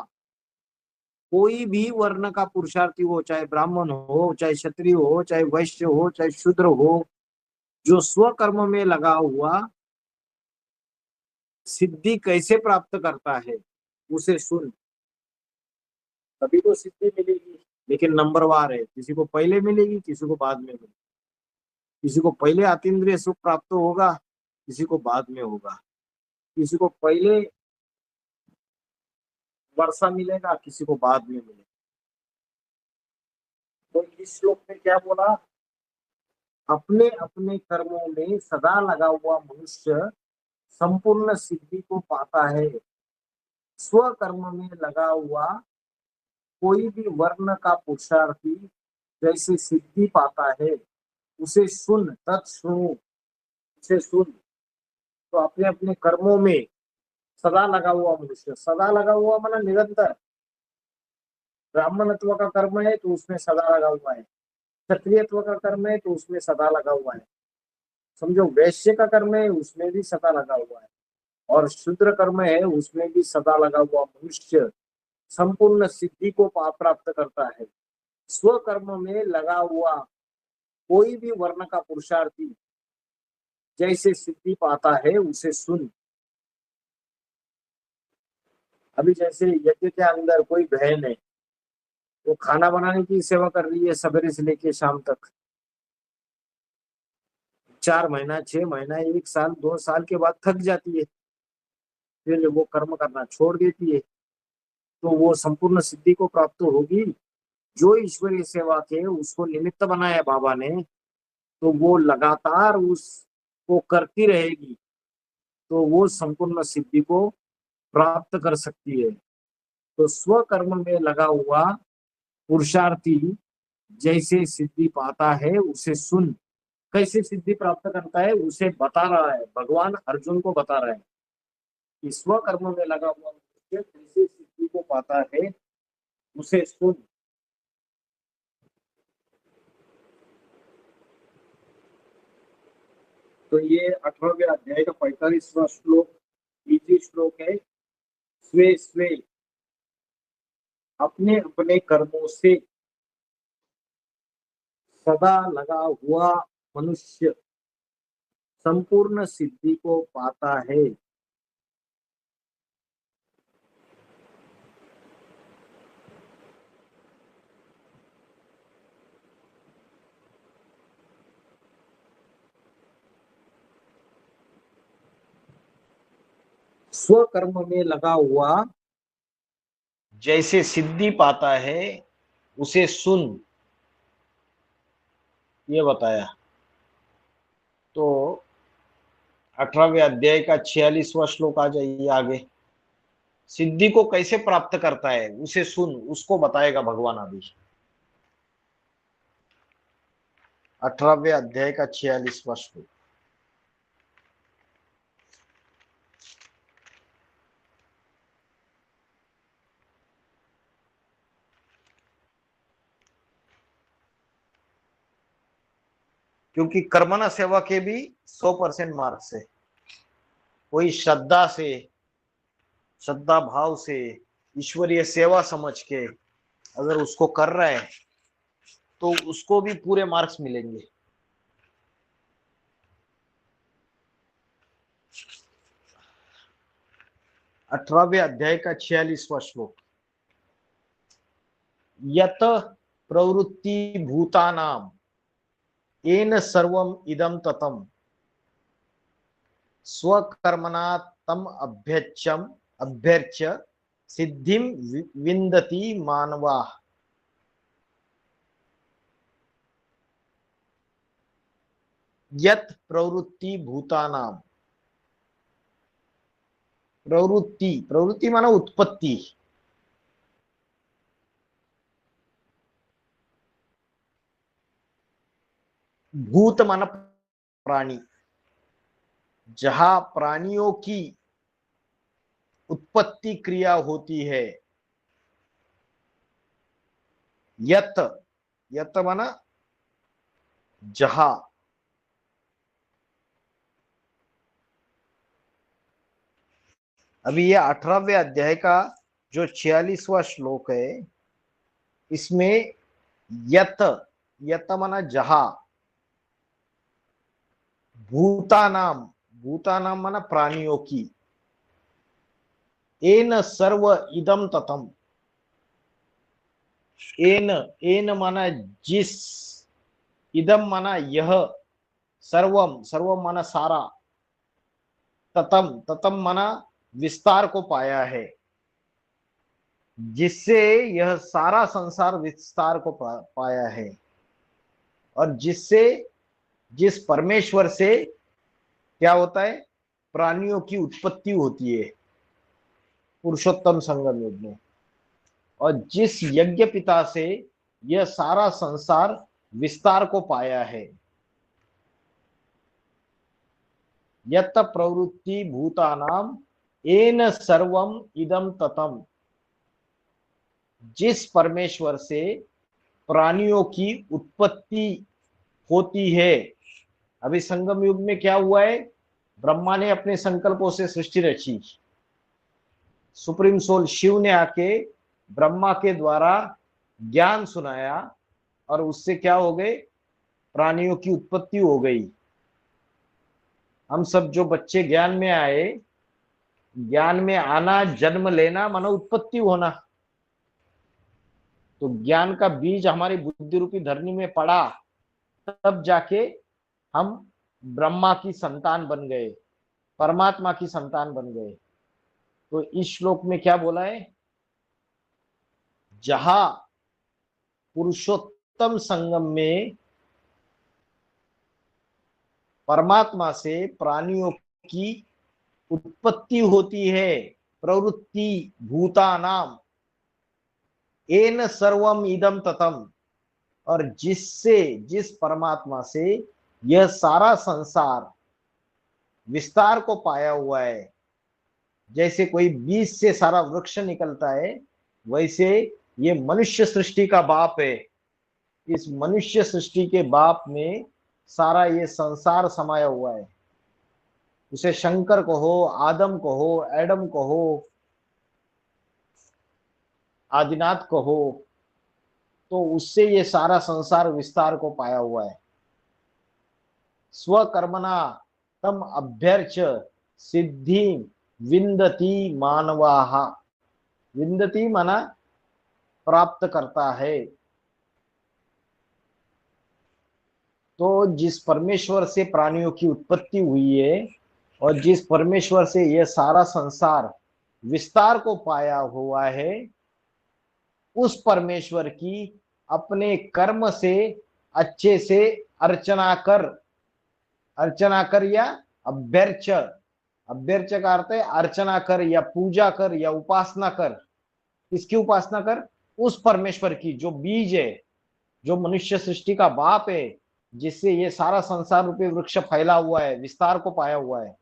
कोई भी वर्ण का पुरुषार्थी हो, चाहे ब्राह्मण हो, चाहे क्षत्रिय हो, चाहे वैश्य हो, चाहे शूद्र हो, जो स्वकर्म में लगा हुआ सिद्धि कैसे प्राप्त करता है उसे सुन। तभी तो सिद्धि मिलेगी। लेकिन नंबरवार है, किसी को पहले मिलेगी, किसी को बाद में मिलेगी। किसी को पहले अतीन्द्रिय सुख प्राप्त होगा, किसी को बाद में होगा। किसी को पहले वर्षा मिलेगा, किसी को बाद में मिलेगा। तो इस श्लोक में क्या बोला? अपने अपने कर्मों में सदा लगा हुआ मनुष्य संपूर्ण सिद्धि को पाता है। स्वकर्म में लगा हुआ कोई भी वर्ण का पुरुषार्थी जैसे सिद्धि पाता है, उसे सुन, तत्सुनु, उसे सुन। तो अपने अपने कर्मों में सदा लगा हुआ मनुष्य, सदा लगा हुआ माना निरंतर। ब्राह्मणत्व का कर्म है तो उसमें सदा लगा हुआ है, क्षत्रियत्व का कर्म है तो उसमें सदा लगा हुआ है, समझो वैश्य का कर्म है उसमें भी सदा लगा हुआ है, और शूद्र कर्म है उसमें भी सदा लगा हुआ मनुष्य संपूर्ण सिद्धि को प्राप्त करता है। स्वकर्म में लगा हुआ कोई भी वर्ण का पुरुषार्थी जैसे सिद्धि पाता है, उसे सुन। अभी जैसे यज्ञ के अंदर कोई बहन है, वो खाना बनाने की सेवा कर रही है सवेरे से लेके शाम तक, 4 महीना, 6 महीना, 1 साल, 2 साल के बाद थक जाती है, फिर वो कर्म करना छोड़ देती है, तो वो संपूर्ण सिद्धि को प्राप्त होगी। जो ईश्वरीय सेवा के उसको निमित्त बनाया बाबा ने, तो वो लगातार उसको करती रहेगी, तो वो संपूर्ण सिद्धि को प्राप्त कर सकती है। तो स्वकर्म में लगा हुआ पुरुषार्थी जैसे सिद्धि पाता है, उसे सुन। कैसे सिद्धि प्राप्त करता है उसे बता रहा है, भगवान अर्जुन को बता रहा है कि स्वकर्म में लगा हुआ मनुष्य जैसे सिद्धि को पाता है, उसे सुन। तो ये 18वें अध्याय का 45वां श्लोक, तीसरी श्लोक है। स्वे स्वे, अपने अपने कर्मों से सदा लगा हुआ मनुष्य संपूर्ण सिद्धि को पाता है। स्वकर्म में लगा हुआ जैसे सिद्धि पाता है, उसे सुन, ये बताया। तो 18वें अध्याय का 46वां श्लोक आ जाइए आगे। सिद्धि को कैसे प्राप्त करता है उसे सुन, उसको बताएगा भगवान अभी। 18वें अध्याय का 46वां श्लोक। क्योंकि कर्मणा सेवा के भी 100% मार्क्स है। कोई श्रद्धा से, श्रद्धा भाव से, ईश्वरीय सेवा समझ के अगर उसको कर रहा है तो उसको भी पूरे मार्क्स मिलेंगे। अठारहवें अध्याय का 46वां श्लोक। यत प्रवृत्ति भूतानाम येन सर्वम इदम ततम स्वकर्मणा तम अभ्यर्च्य सिद्धिम विन्दति मानवा। यत प्रवृत्ति भूतानाम, प्रवृत्ति, प्रवृत्ति माना उत्पत्ति, भूत माना प्राणी, जहां प्राणियों की उत्पत्ति क्रिया होती है। यत, यत माना जहां। अभी ये 18वें अध्याय का जो 46वां श्लोक है, इसमें यत, यत माना जहां, भूतानाम, भूतानाम माना प्राणियों की, एन सर्व इदम ततम, एन, एन माना जिस, इदम माना यह, सर्वम, सर्वम माना सारा, ततम, ततम माना विस्तार को पाया है, जिससे यह सारा संसार विस्तार को पाया है, और जिससे जिस परमेश्वर से क्या होता है, प्राणियों की उत्पत्ति होती है पुरुषोत्तम संगम युग में, और जिस यज्ञ पिता से यह सारा संसार विस्तार को पाया है। यत प्रवृत्ति भूतानाम येन सर्वम इदम ततम, जिस परमेश्वर से प्राणियों की उत्पत्ति होती है। अभी संगम युग में क्या हुआ है, ब्रह्मा ने अपने संकल्पों से सृष्टि रची, सुप्रीम सोल शिव ने आके ब्रह्मा के द्वारा ज्ञान सुनाया, और उससे क्या हो गए, प्राणियों की उत्पत्ति हो गई। हम सब जो बच्चे ज्ञान में आए, ज्ञान में आना, जन्म लेना मानो उत्पत्ति होना, तो ज्ञान का बीज हमारी बुद्धि रूपी धरनी में पड़ा, तब जाके हम ब्रह्मा की संतान बन गए, परमात्मा की संतान बन गए। तो इस श्लोक में क्या बोला है, जहां पुरुषोत्तम संगम में परमात्मा से प्राणियों की उत्पत्ति होती है, प्रवृत्ति भूतानाम येन सर्वम इदम ततम, और जिससे, जिस परमात्मा से यह सारा संसार विस्तार को पाया हुआ है। जैसे कोई बीज से सारा वृक्ष निकलता है, वैसे ये मनुष्य सृष्टि का बाप है। इस मनुष्य सृष्टि के बाप में सारा ये संसार समाया हुआ है। उसे शंकर कहो, आदम कहो, एडम कहो, आदिनाथ कहो, तो उससे ये सारा संसार विस्तार को पाया हुआ है। स्वकर्मणा तम अभ्यर्च सिद्धि विंदति मानवाः, विंदति माना प्राप्त करता है। तो जिस परमेश्वर से प्राणियों की उत्पत्ति हुई है, और जिस परमेश्वर से यह सारा संसार विस्तार को पाया हुआ है, उस परमेश्वर की अपने कर्म से अच्छे से अर्चना कर, अर्चना कर या अभ्यर्च, अभ्यर्च का अर्थ है अर्चना कर या पूजा कर या उपासना कर। किसकी उपासना कर, उस परमेश्वर की जो बीज है, जो मनुष्य सृष्टि का बाप है, जिससे ये सारा संसार रूपी वृक्ष फैला हुआ है, विस्तार को पाया हुआ है,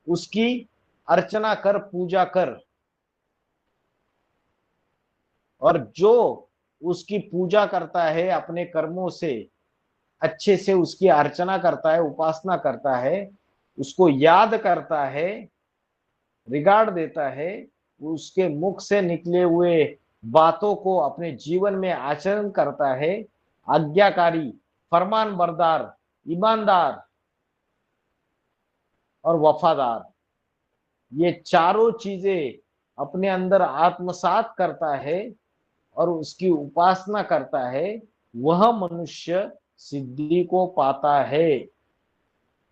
उसकी अर्चना कर, पूजा कर। और जो उसकी पूजा करता है, अपने कर्मों से अच्छे से उसकी अर्चना करता है, उपासना करता है, उसको याद करता है, रिगार्ड देता है, उसके मुख से निकले हुए बातों को अपने जीवन में आचरण करता है, आज्ञाकारी, फरमान बरदार, ईमानदार और वफादार, ये चारों चीजें अपने अंदर आत्मसात करता है और उसकी उपासना करता है, वह मनुष्य सिद्धि को पाता है।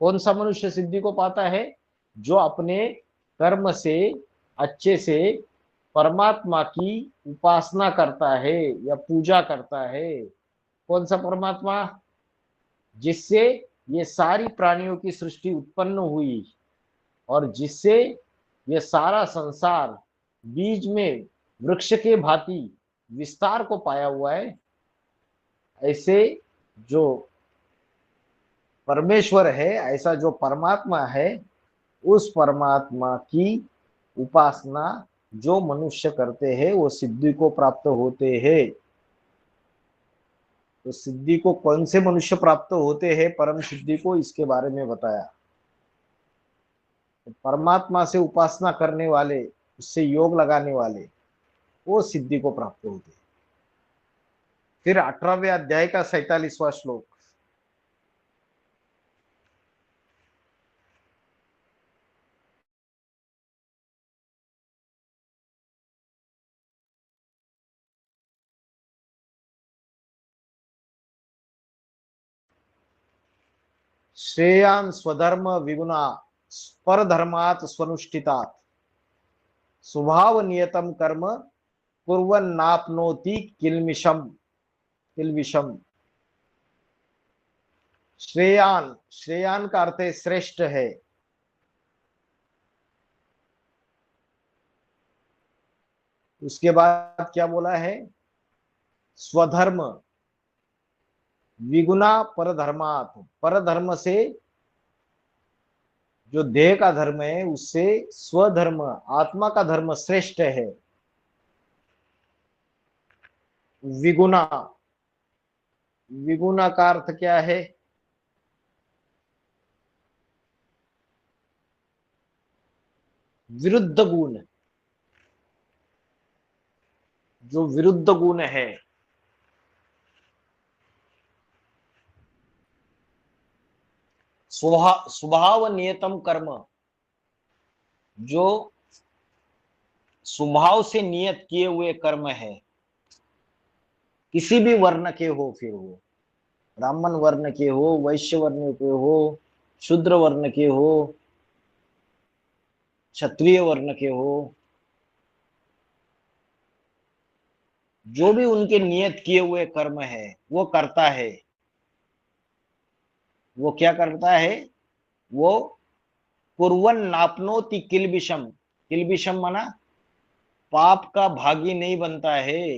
कौन सा मनुष्य सिद्धि को पाता है, जो अपने कर्म से अच्छे से परमात्मा की उपासना करता है या पूजा करता है। कौन सा परमात्मा, जिससे ये सारी प्राणियों की सृष्टि उत्पन्न हुई और जिससे ये सारा संसार बीज में वृक्ष के भांति विस्तार को पाया हुआ है। ऐसे जो परमेश्वर है, ऐसा जो परमात्मा है, उस परमात्मा की उपासना जो मनुष्य करते हैं वो सिद्धि को प्राप्त होते हैं। तो सिद्धि को कौन से मनुष्य प्राप्त होते हैं, परम सिद्धि को, इसके बारे में बताया। तो परमात्मा से उपासना करने वाले, उससे योग लगाने वाले, वो सिद्धि को प्राप्त होते हैं। फिर 18वें अध्याय का 47वां श्लोक। श्रेयान स्वधर्म विगुणा परधर्मात् स्वनुष्ठितात् स्वभाव नियतम कर्म कुर्वन्नाप्नोति किल्मिषम, किल्विषम। श्रेयान, श्रेयान का अर्थ है श्रेष्ठ है। उसके बाद क्या बोला है? स्वधर्म विगुना परधर्मात्, परधर्म से जो देह का धर्म है उससे स्वधर्म आत्मा का धर्म श्रेष्ठ है। विगुना, विगुना का अर्थ क्या है? विरुद्ध गुण, जो विरुद्ध गुण है। स्वभाव नियतम कर्म, जो स्वभाव से नियत किए हुए कर्म है, किसी भी वर्ण के हो, फिर वो ब्राह्मण वर्ण के हो, वैश्य वर्ण के हो, शूद्र वर्ण के हो, क्षत्रिय वर्ण के हो, जो भी उनके नियत किए हुए कर्म है वो करता है। वो क्या करता है? वो कुर्वन नापनोति किल्बिषम, किल्बिषम माना पाप का भागी नहीं बनता है।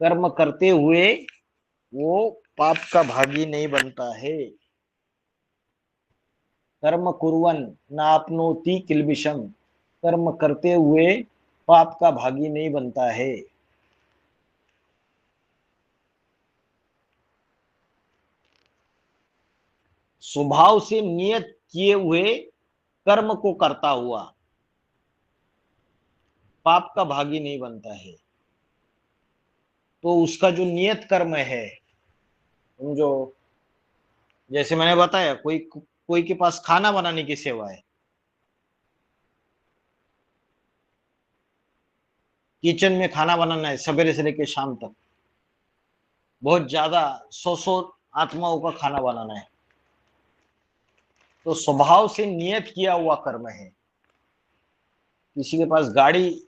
कर्म करते हुए वो पाप का भागी नहीं बनता है। कर्म कुर्वन नापनोति किल्बिषम, कर्म करते हुए पाप का भागी नहीं बनता है। स्वभाव से नियत किए हुए कर्म को करता हुआ पाप का भागी नहीं बनता है। तो उसका जो नियत कर्म है, समझो जैसे मैंने बताया, कोई कोई के पास खाना बनाने की सेवा है, किचन में खाना बनाना है सवेरे से लेकर शाम तक, बहुत ज्यादा 100 आत्माओं का खाना बनाना है, तो स्वभाव से नियत किया हुआ कर्म है। किसी के पास गाड़ी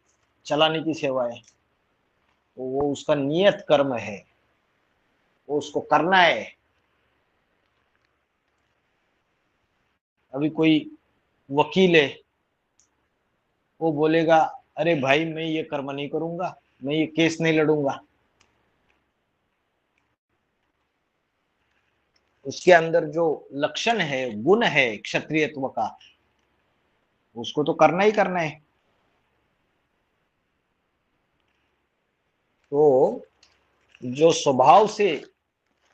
चलाने की सेवा है, तो वो उसका नियत कर्म है, वो उसको करना है। अभी कोई वकील है, वो बोलेगा अरे भाई मैं ये कर्म नहीं करूंगा, मैं ये केस नहीं लड़ूंगा, उसके अंदर जो लक्षण है, गुण है क्षत्रियत्व का, उसको तो करना ही करना है। तो जो स्वभाव से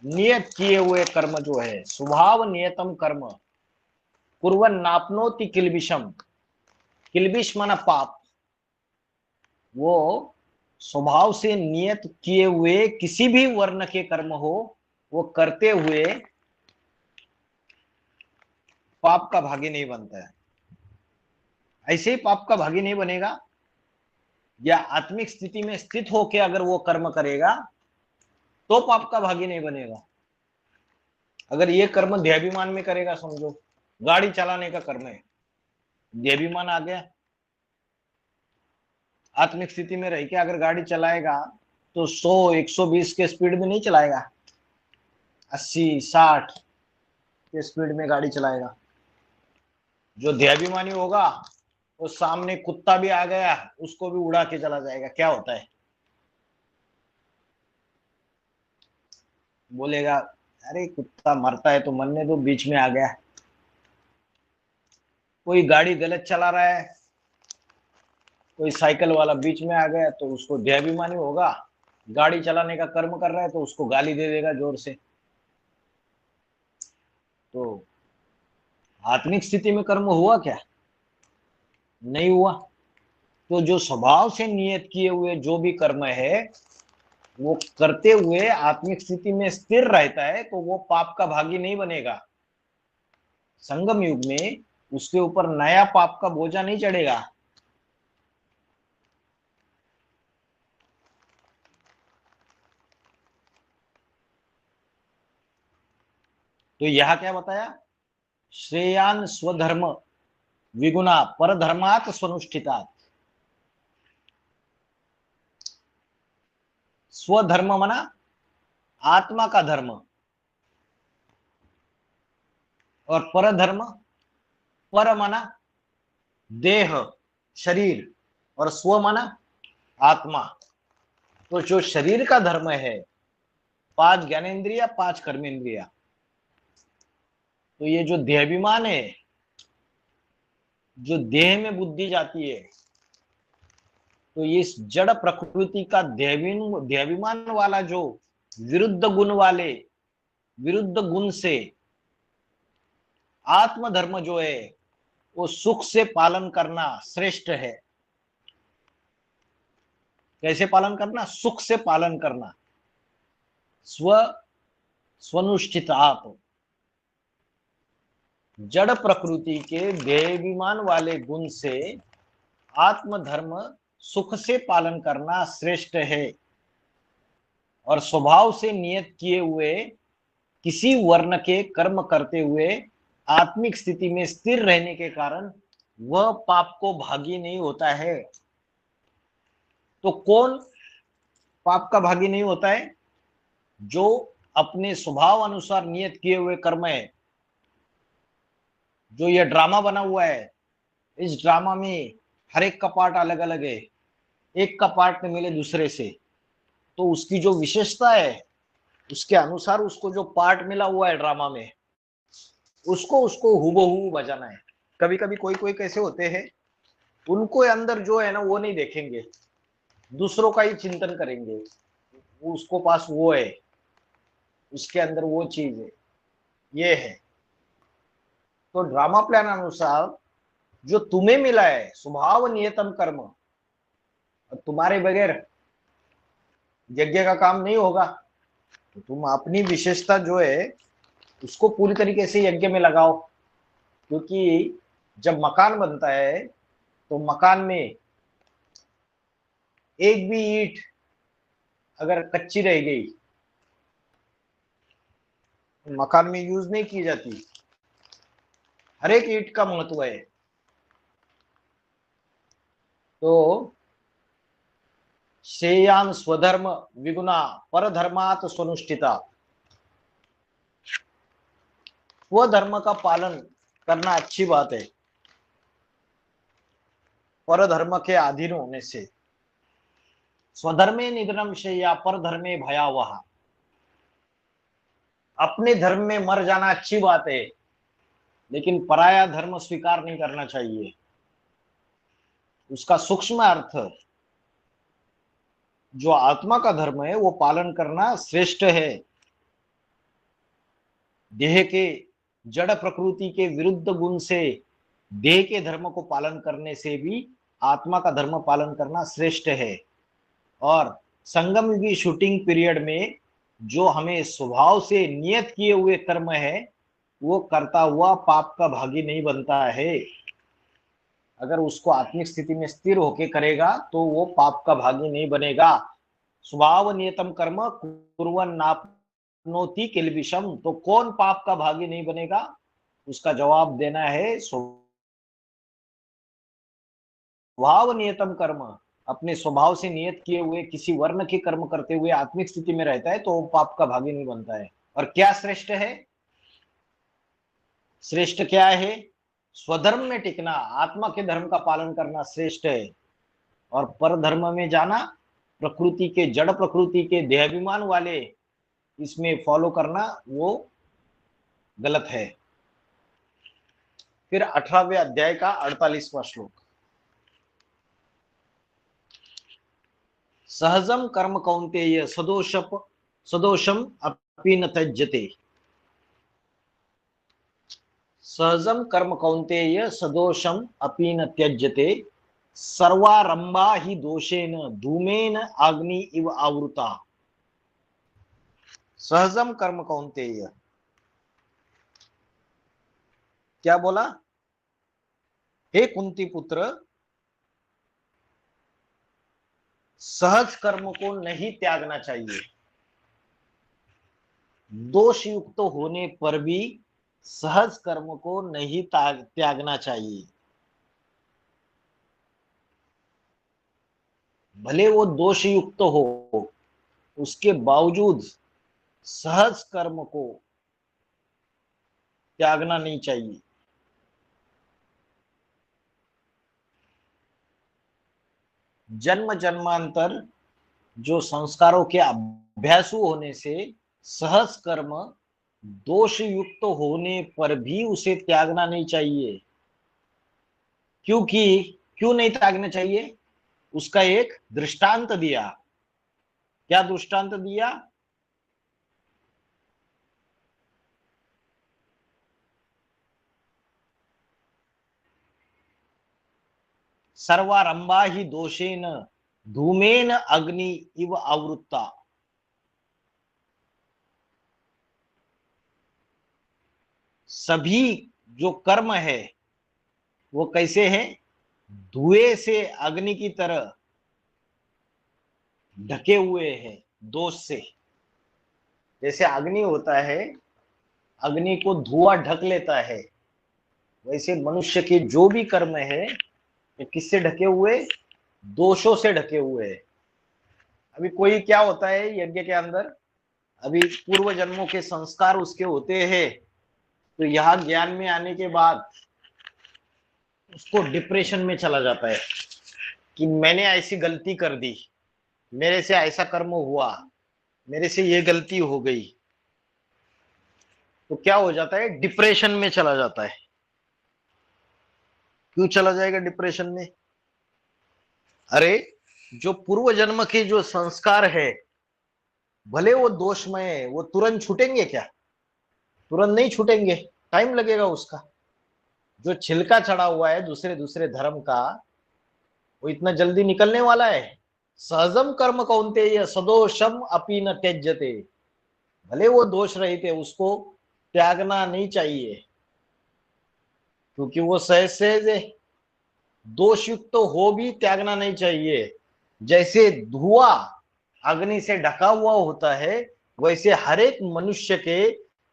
नियत किए हुए कर्म जो है, स्वभाव नियतम कर्म कुर्वन नापनोति किल्बिषम, किल्बिष माना पाप, वो स्वभाव से नियत किए हुए किसी भी वर्ण के कर्म हो, वो करते हुए पाप का भागी नहीं बनता है। ऐसे ही पाप का भागी नहीं बनेगा, या आत्मिक स्थिति में स्थित होकर अगर वो कर्म करेगा तो पाप का भागी नहीं बनेगा। अगर ये कर्म ध्यभिमान में करेगा, समझो गाड़ी चलाने का कर्म है, ध्यभिमान आ गया, आत्मिक स्थिति में रह के अगर गाड़ी चलाएगा तो 100 120 के स्पीड में नहीं चलाएगा, 80 60 के स्पीड में गाड़ी चलाएगा। जो ध्यभिमानी होगा वो सामने कुत्ता भी आ गया उसको भी उड़ा के चला जाएगा, क्या होता है, बोलेगा अरे कुत्ता मरता है तो मरने दो, बीच में आ गया। कोई गाड़ी गलत चला रहा है, कोई साइकिल वाला बीच में आ गया, तो उसको ध्यभिमानी होगा, गाड़ी चलाने का कर्म कर रहा है तो उसको गाली दे देगा जोर से। तो आत्मिक स्थिति में कर्म हुआ क्या? नहीं हुआ। तो जो स्वभाव से नियत किए हुए जो भी कर्म है वो करते हुए आत्मिक स्थिति में स्थिर रहता है, तो वो पाप का भागी नहीं बनेगा। संगम युग में उसके ऊपर नया पाप का बोझा नहीं चढ़ेगा। तो यह क्या बताया? श्रेयान स्वधर्म विगुना परधर्मात् स्वनुष्ठितात्। स्वधर्म मना आत्मा का धर्म, और परधर्म, पर माना देह शरीर और स्व माना आत्मा। तो जो शरीर का धर्म है 5 ज्ञानेन्द्रिया 5 कर्मेंद्रिया, तो ये जो देहाभिमान है, जो देह में बुद्धि जाती है, तो ये इस जड़ प्रकृति का देहाभिमान वाला जो विरुद्ध गुण से आत्मधर्म जो है वो सुख से पालन करना श्रेष्ठ है। कैसे पालन करना? सुख से पालन करना। स्वनुष्ठित आप जड़ प्रकृति के देहाभिमान वाले गुण से आत्मधर्म सुख से पालन करना श्रेष्ठ है। और स्वभाव से नियत किए हुए किसी वर्ण के कर्म करते हुए आत्मिक स्थिति में स्थिर रहने के कारण वह पाप को भागी नहीं होता है। तो कौन पाप का भागी नहीं होता है? जो अपने स्वभाव अनुसार नियत किए हुए कर्म है। जो यह ड्रामा बना हुआ है, इस ड्रामा में हर एक का पार्ट अलग अलग है, एक का पार्ट न मिले दूसरे से, तो उसकी जो विशेषता है उसके अनुसार उसको जो पार्ट मिला हुआ है ड्रामा में, उसको हूबहू बजाना है। कभी कभी कोई कोई कैसे होते हैं, उनको अंदर जो है ना वो नहीं देखेंगे, दूसरों का ही चिंतन करेंगे। उसको पास वो है, उसके अंदर वो चीज है, ये है। तो ड्रामा प्लान अनुसार जो तुम्हें मिला है स्वभाव नियतम कर्म, तुम्हारे बगैर यज्ञ का काम नहीं होगा। तो तुम अपनी विशेषता जो है उसको पूरी तरीके से यज्ञ में लगाओ। क्योंकि जब मकान बनता है तो मकान में एक भी ईंट अगर कच्ची रह गई, मकान में यूज नहीं की जाती। हर एक ईंट का महत्व है। तो श्रेयान स्वधर्म विगुणा परधर्मात् स्वनुष्ठिता, स्वधर्म का पालन करना अच्छी बात है, परधर्म के अधीन होने से। स्वधर्मे निधनम श्रेया परधर्मे भयावह, अपने धर्म में मर जाना अच्छी बात है, लेकिन पराया धर्म स्वीकार नहीं करना चाहिए। उसका सूक्ष्म अर्थ जो आत्मा का धर्म है वो पालन करना श्रेष्ठ है। देह के जड़ प्रकृति के विरुद्ध गुण से देह के धर्म को पालन करने से भी आत्मा का धर्म पालन करना श्रेष्ठ है। और संगम की शूटिंग पीरियड में जो हमें स्वभाव से नियत किए हुए कर्म है वो करता हुआ पाप का भागी नहीं बनता है। अगर उसको आत्मिक स्थिति में स्थिर होके करेगा तो वो पाप का भागी नहीं बनेगा। स्वभाव नियतम कर्म कुर्वन् नाप्नोति किल्बिषम्, तो कौन पाप का भागी नहीं बनेगा? उसका जवाब देना है स्वभाव नियतम कर्म, अपने स्वभाव से नियत किए हुए किसी वर्ण के कर्म करते हुए आत्मिक स्थिति में रहता है तो वो पाप का भागी नहीं बनता है। और क्या श्रेष्ठ है? श्रेष्ठ क्या है? स्वधर्म में टिकना, आत्मा के धर्म का पालन करना श्रेष्ठ है। और परधर्म में जाना, प्रकृति के जड़ प्रकृति के देहाभिमान वाले इसमें फॉलो करना वो गलत है। फिर 18वें अध्याय का 48वां श्लोक, सहजम कर्म कौन्तेय सदोषम अपि न त्यज्यते। सहजम कर्म कौन्तेय सदोषम अपि न त्यज्यते, सर्वारंभा ही दोषेन धूमेन अग्नि इव आवृता। सहजम कर्म कौन्तेय, क्या बोला? हे कुंती पुत्र, सहज कर्म को नहीं त्यागना चाहिए। दोष युक्त होने पर भी सहज कर्म को नहीं त्यागना चाहिए। भले वो दोष युक्त हो, उसके बावजूद सहज कर्म को त्यागना नहीं चाहिए। जन्म जन्मांतर जो संस्कारों के अभ्यासु होने से सहज कर्म दोष युक्त होने पर भी उसे त्यागना नहीं चाहिए। क्योंकि क्यों नहीं त्यागना चाहिए? उसका एक दृष्टांत दिया। क्या दृष्टांत दिया? सर्वारंभा ही दोषेन धूमेन अग्नि इव आवृत्ता। सभी जो कर्म है वो कैसे है? धुएं से अग्नि की तरह ढके हुए हैं दोष से। जैसे अग्नि होता है, अग्नि को धुआं ढक लेता है, वैसे मनुष्य के जो भी कर्म है ये किससे ढके हुए? दोषों से ढके हुए हैं। अभी कोई क्या होता है यज्ञ के अंदर, अभी पूर्व जन्मों के संस्कार उसके होते हैं, तो यहाँ ज्ञान में आने के बाद उसको डिप्रेशन में चला जाता है कि मैंने ऐसी गलती कर दी, मेरे से ऐसा कर्म हुआ, मेरे से ये गलती हो गई। तो क्या हो जाता है? डिप्रेशन में चला जाता है। क्यों चला जाएगा डिप्रेशन में? अरे जो पूर्व जन्म के जो संस्कार है, भले वो दोषमय है, वो तुरंत छूटेंगे क्या? तुरंत नहीं छूटेंगे, टाइम लगेगा उसका। जो छिलका चढ़ा हुआ है दूसरे दूसरे धर्म का, वो इतना जल्दी निकलने वाला है? सहजम कर्म कौन्तेय सदोषम अपि न त्यज्यते। भले वो दोष रहित है, उसको त्यागना नहीं चाहिए, क्योंकि वो सहज सहज है। दोषयुक्त तो हो भी त्यागना नहीं चाहिए। जैसे धुआं अग्नि से ढका हुआ होता है, वैसे हर एक मनुष्य के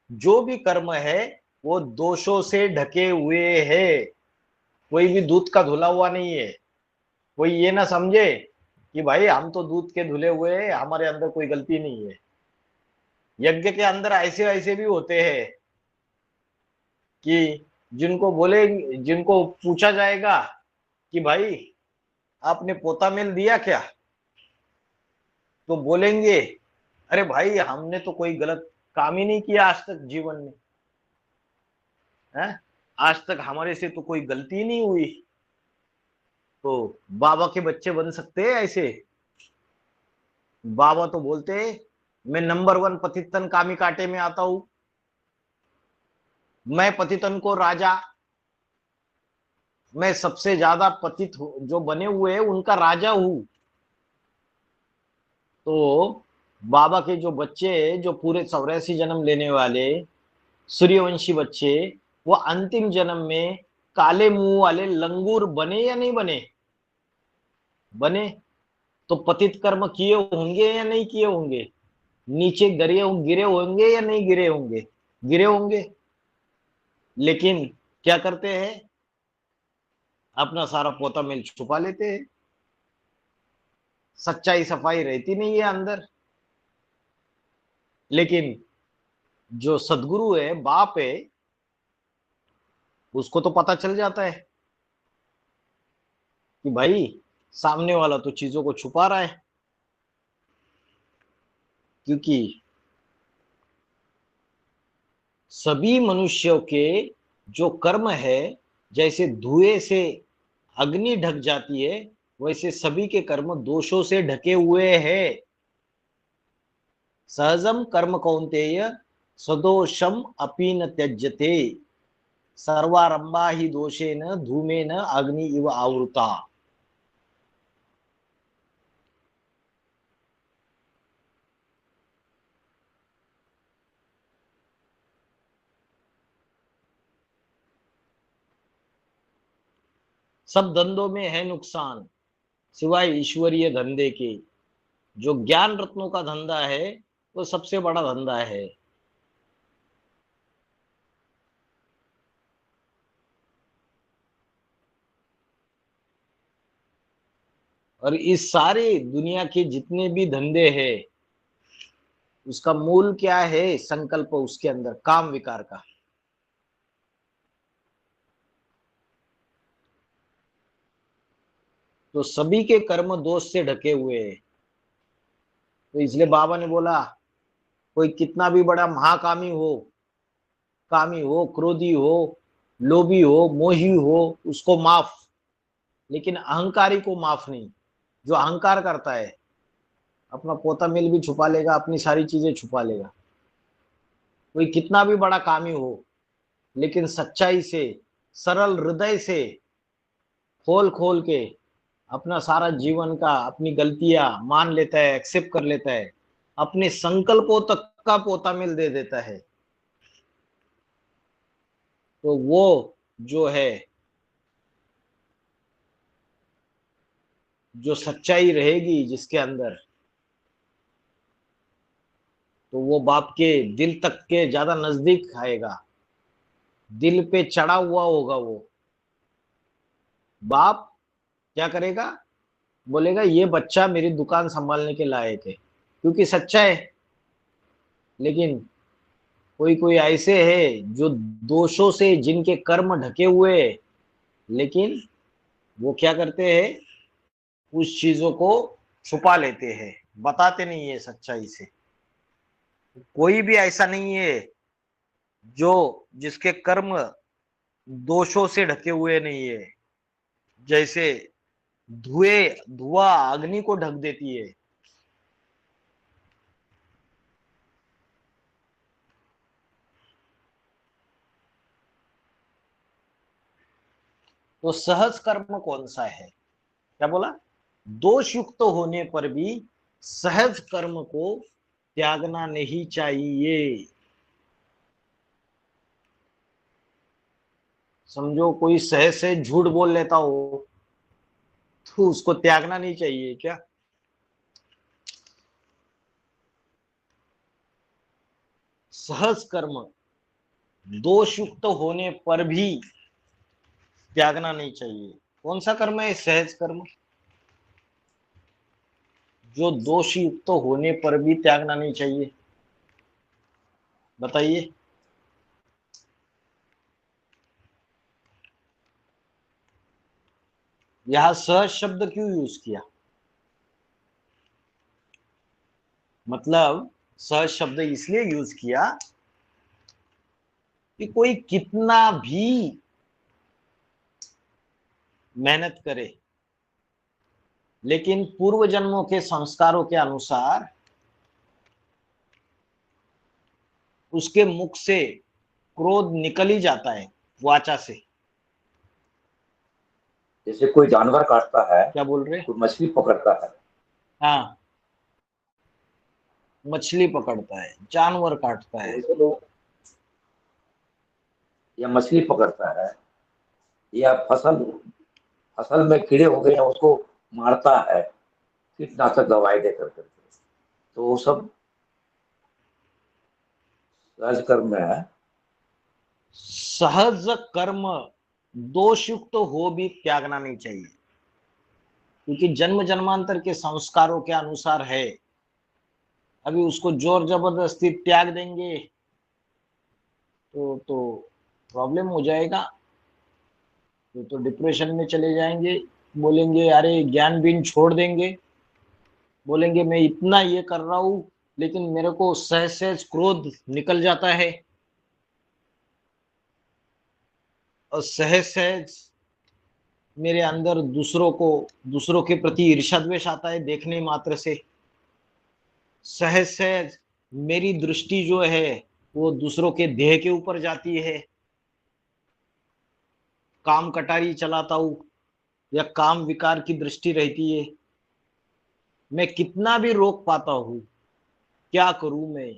जो भी कर्म है वो दोषों से ढके हुए है। कोई भी दूध का धुला हुआ नहीं है। कोई ये ना समझे कि भाई हम तो दूध के धुले हुए हैं, हमारे अंदर कोई गलती नहीं है। यज्ञ के अंदर ऐसे ऐसे भी होते हैं कि जिनको पूछा जाएगा कि भाई आपने पोता मेल दिया क्या, तो बोलेंगे अरे भाई हमने तो कोई गलत काम ही नहीं किया आज तक जीवन में, है? आज तक हमारे से तो कोई गलती नहीं हुई। तो बाबा के बच्चे बन सकते हैं ऐसे? बाबा तो बोलते हैं मैं नंबर 1 पतितन कामी काटे में आता हूं, मैं पतितन को राजा, मैं सबसे ज्यादा पतित जो बने हुए हैं उनका राजा हूं। तो बाबा के जो बच्चे, जो पूरे 84 जन्म लेने वाले सूर्यवंशी बच्चे, वो अंतिम जन्म में काले मुंह वाले लंगूर बने या नहीं बने? बने। तो पतित कर्म किए होंगे या नहीं किए होंगे? नीचे गिरे होंगे या नहीं गिरे होंगे? गिरे होंगे। लेकिन क्या करते हैं? अपना सारा पोता मेल छुपा लेते हैं। सच्चाई सफाई रहती नहीं है अंदर। लेकिन जो सदगुरु है, बाप है, उसको तो पता चल जाता है कि भाई सामने वाला तो चीजों को छुपा रहा है। क्योंकि सभी मनुष्यों के जो कर्म है, जैसे धुएं से अग्नि ढक जाती है, वैसे सभी के कर्म दोषों से ढके हुए हैं। सहजम कर्म कौन्तेय सदोषम अपि न त्यज्यते। सर्वारंभा ही दोषेन धूमेन अग्नि इव आवृता। सब धंधों में है नुकसान सिवाय ईश्वरीय धंधे के। जो ज्ञान रत्नों का धंधा है वो सबसे बड़ा धंधा है। और इस सारे दुनिया के जितने भी धंधे हैं, उसका मूल क्या है? संकल्प उसके अंदर काम विकार का। तो सभी के कर्म दोष से ढके हुए हैं। तो इसलिए बाबा ने बोला कोई कितना भी बड़ा महाकामी हो, कामी हो, क्रोधी हो, लोभी हो, मोही हो, उसको माफ, लेकिन अहंकारी को माफ नहीं। जो अहंकार करता है अपना पोता मिल भी छुपा लेगा, अपनी सारी चीजें छुपा लेगा। कोई कितना भी बड़ा कामी हो, लेकिन सच्चाई से, सरल हृदय से खोल खोल के अपना सारा जीवन का, अपनी गलतियां मान लेता है, एक्सेप्ट कर लेता है, अपने संकल्पों तक का पोता मिल दे देता है, तो वो जो है, जो सच्चाई रहेगी जिसके अंदर, तो वो बाप के दिल तक के ज्यादा नजदीक आएगा, दिल पे चढ़ा हुआ होगा। वो बाप क्या करेगा, बोलेगा ये बच्चा मेरी दुकान संभालने के लायक है, क्योंकि सच्चा है। लेकिन कोई कोई ऐसे है जो दोषों से जिनके कर्म ढके हुए हैं, लेकिन वो क्या करते हैं, उस चीजों को छुपा लेते हैं, बताते नहीं है सच्चाई से। कोई भी ऐसा नहीं है जो जिसके कर्म दोषों से ढके हुए नहीं है। जैसे धुआं अग्नि को ढक देती है, तो सहज कर्म कौन सा है? क्या बोला? दोष युक्त होने पर भी सहज कर्म को त्यागना नहीं चाहिए। समझो कोई सहज से झूठ बोल लेता हो तो उसको त्यागना नहीं चाहिए क्या? सहज कर्म दोष युक्त होने पर भी त्यागना नहीं चाहिए। कौन सा कर्म है सहज कर्म जो दोष युक्त होने पर भी त्यागना नहीं चाहिए? बताइए। यहां सहज शब्द क्यों यूज किया? मतलब सहज शब्द इसलिए यूज किया कि कोई कितना भी मेहनत करे, लेकिन पूर्व जन्मों के संस्कारों के अनुसार उसके मुख से क्रोध निकल ही जाता है, वाचा से। जैसे कोई जानवर काटता है, क्या बोल रहे? कोई मछली पकड़ता है, हाँ, मछली पकड़ता है, जानवर काटता है, या मछली पकड़ता है, या फसल में कीड़े हो गए हैं उसको मारता है कीटनाशक दवाई दे करके, तो वो सब सहज कर्म में है। सहज कर्म दोषयुक्त हो भी त्यागना नहीं चाहिए, क्योंकि जन्म जन्मांतर के संस्कारों के अनुसार है। अभी उसको जोर जबरदस्ती त्याग देंगे तो प्रॉब्लम हो जाएगा, तो डिप्रेशन में चले जाएंगे, बोलेंगे अरे ज्ञान बीन छोड़ देंगे, बोलेंगे मैं इतना ये कर रहा हूं लेकिन मेरे को सहज सहज क्रोध निकल जाता है, और सहज सहज मेरे अंदर दूसरों के प्रति ईर्ष्या द्वेष आता है देखने मात्र से। सहज सहज मेरी दृष्टि जो है वो दूसरों के देह के ऊपर जाती है, काम कटारी चलाता हूं या काम विकार की दृष्टि रहती है, मैं कितना भी रोक पाता हूं, क्या करूं मैं?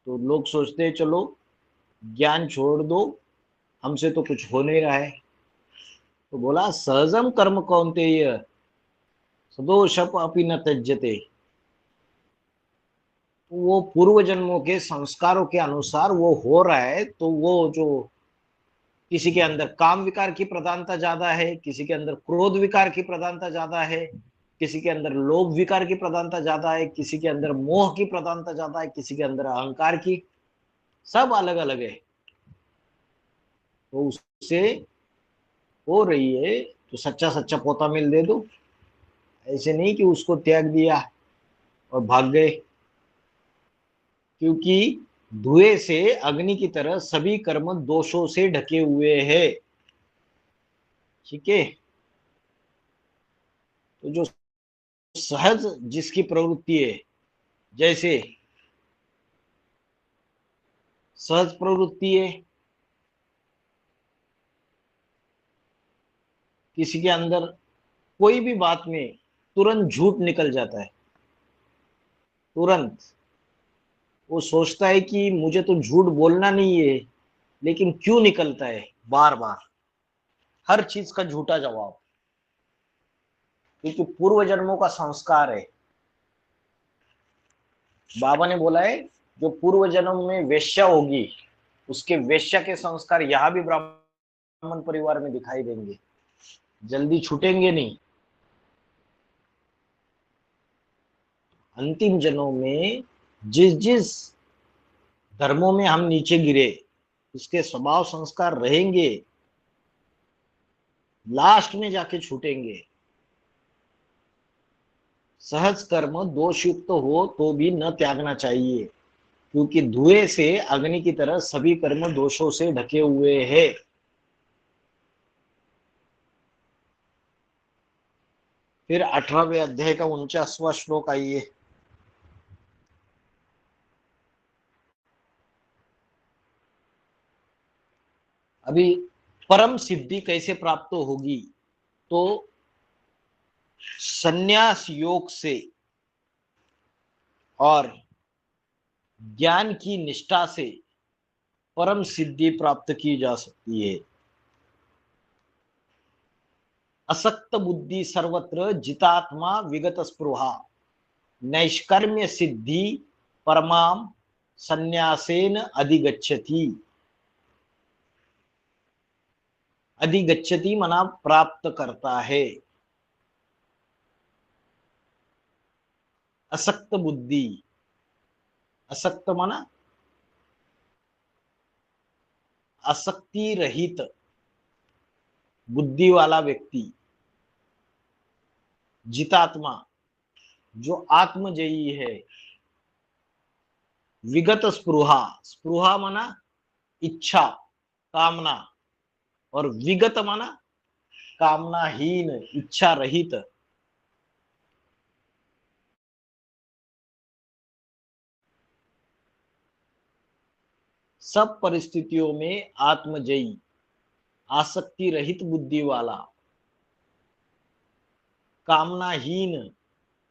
तो लोग सोचते हैं चलो ज्ञान छोड़ दो, हमसे तो कुछ हो नहीं रहा है। तो बोला सहजम कर्म कौन्तेय सदोषप अपि न त्यज्यते। वो पूर्व जन्मों के संस्कारों के अनुसार वो हो रहा है, तो वो जो किसी के अंदर काम विकार की प्रधानता ज्यादा है, किसी के अंदर क्रोध विकार की प्रधानता ज्यादा है, किसी के अंदर लोभ विकार की प्रधानता ज्यादा है, किसी के अंदर मोह की प्रधानता ज्यादा है, किसी के अंदर अहंकार की, सब अलग अलग है। तो उससे हो रही है, तो सच्चा सच्चा पोता मिल दे दो। ऐसे नहीं कि उसको त्याग दिया और भाग गए, क्योंकि धुएं से अग्नि की तरह सभी कर्म दोषों से ढके हुए हैं। ठीक है, तो जो सहज जिसकी प्रवृत्ति है, जैसे सहज प्रवृत्ति है, किसी के अंदर कोई भी बात में तुरंत झूठ निकल जाता है, तुरंत वो सोचता है कि मुझे तो झूठ बोलना नहीं है, लेकिन क्यों निकलता है बार बार हर चीज का झूठा जवाब, क्योंकि पूर्व जन्मों का संस्कार है। बाबा ने बोला है जो पूर्व जन्म में वेश्या होगी उसके वेश्या के संस्कार यहां भी ब्राह्मण परिवार में दिखाई देंगे, जल्दी छूटेंगे नहीं। अंतिम जन्मों में जिस जिस धर्मों में हम नीचे गिरे उसके स्वभाव संस्कार रहेंगे, लास्ट में जाके छूटेंगे। सहज कर्म दोषयुक्त हो तो भी न त्यागना चाहिए, क्योंकि धुएं से अग्नि की तरह सभी कर्म दोषों से ढके हुए हैं। फिर 18वें अध्याय का 49वां श्लोक आइए। अभी परम सिद्धि कैसे प्राप्त होगी, तो संन्यास योग से और ज्ञान की निष्ठा से परम सिद्धि प्राप्त की जा सकती है। असक्त बुद्धि सर्वत्र जितात्मा विगत स्पृहा नैष्कर्म्य सिद्धि परमाम संन्यासेन अधिगच्छति। अधिगच्छति मना प्राप्त करता है। असक्त बुद्धि, असक्त मना आसक्ति रहित बुद्धि वाला व्यक्ति, जितात्मा जो आत्मजयी है, विगत स्पृहा, स्पृहा माना इच्छा कामना, और विगत माना कामनाहीन इच्छा रहित। सब परिस्थितियों में आत्मजयी आसक्ति रहित बुद्धि वाला, कामनाहीन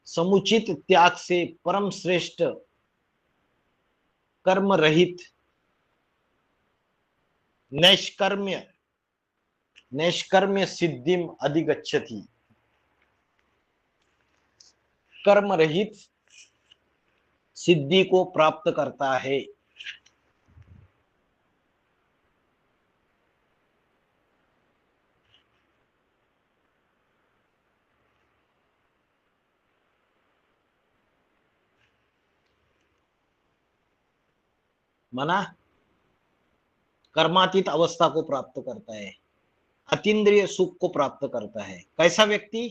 समुचित त्याग से परम श्रेष्ठ कर्म रहित नैष्कर्म्य नैष्कर्म्य सिद्धिम अधिगच्छति। कर्म रहित सिद्धि को प्राप्त करता है। माना कर्मातीत अवस्था को प्राप्त करता है, अतीन्द्रिय सुख को प्राप्त करता है। कैसा व्यक्ति?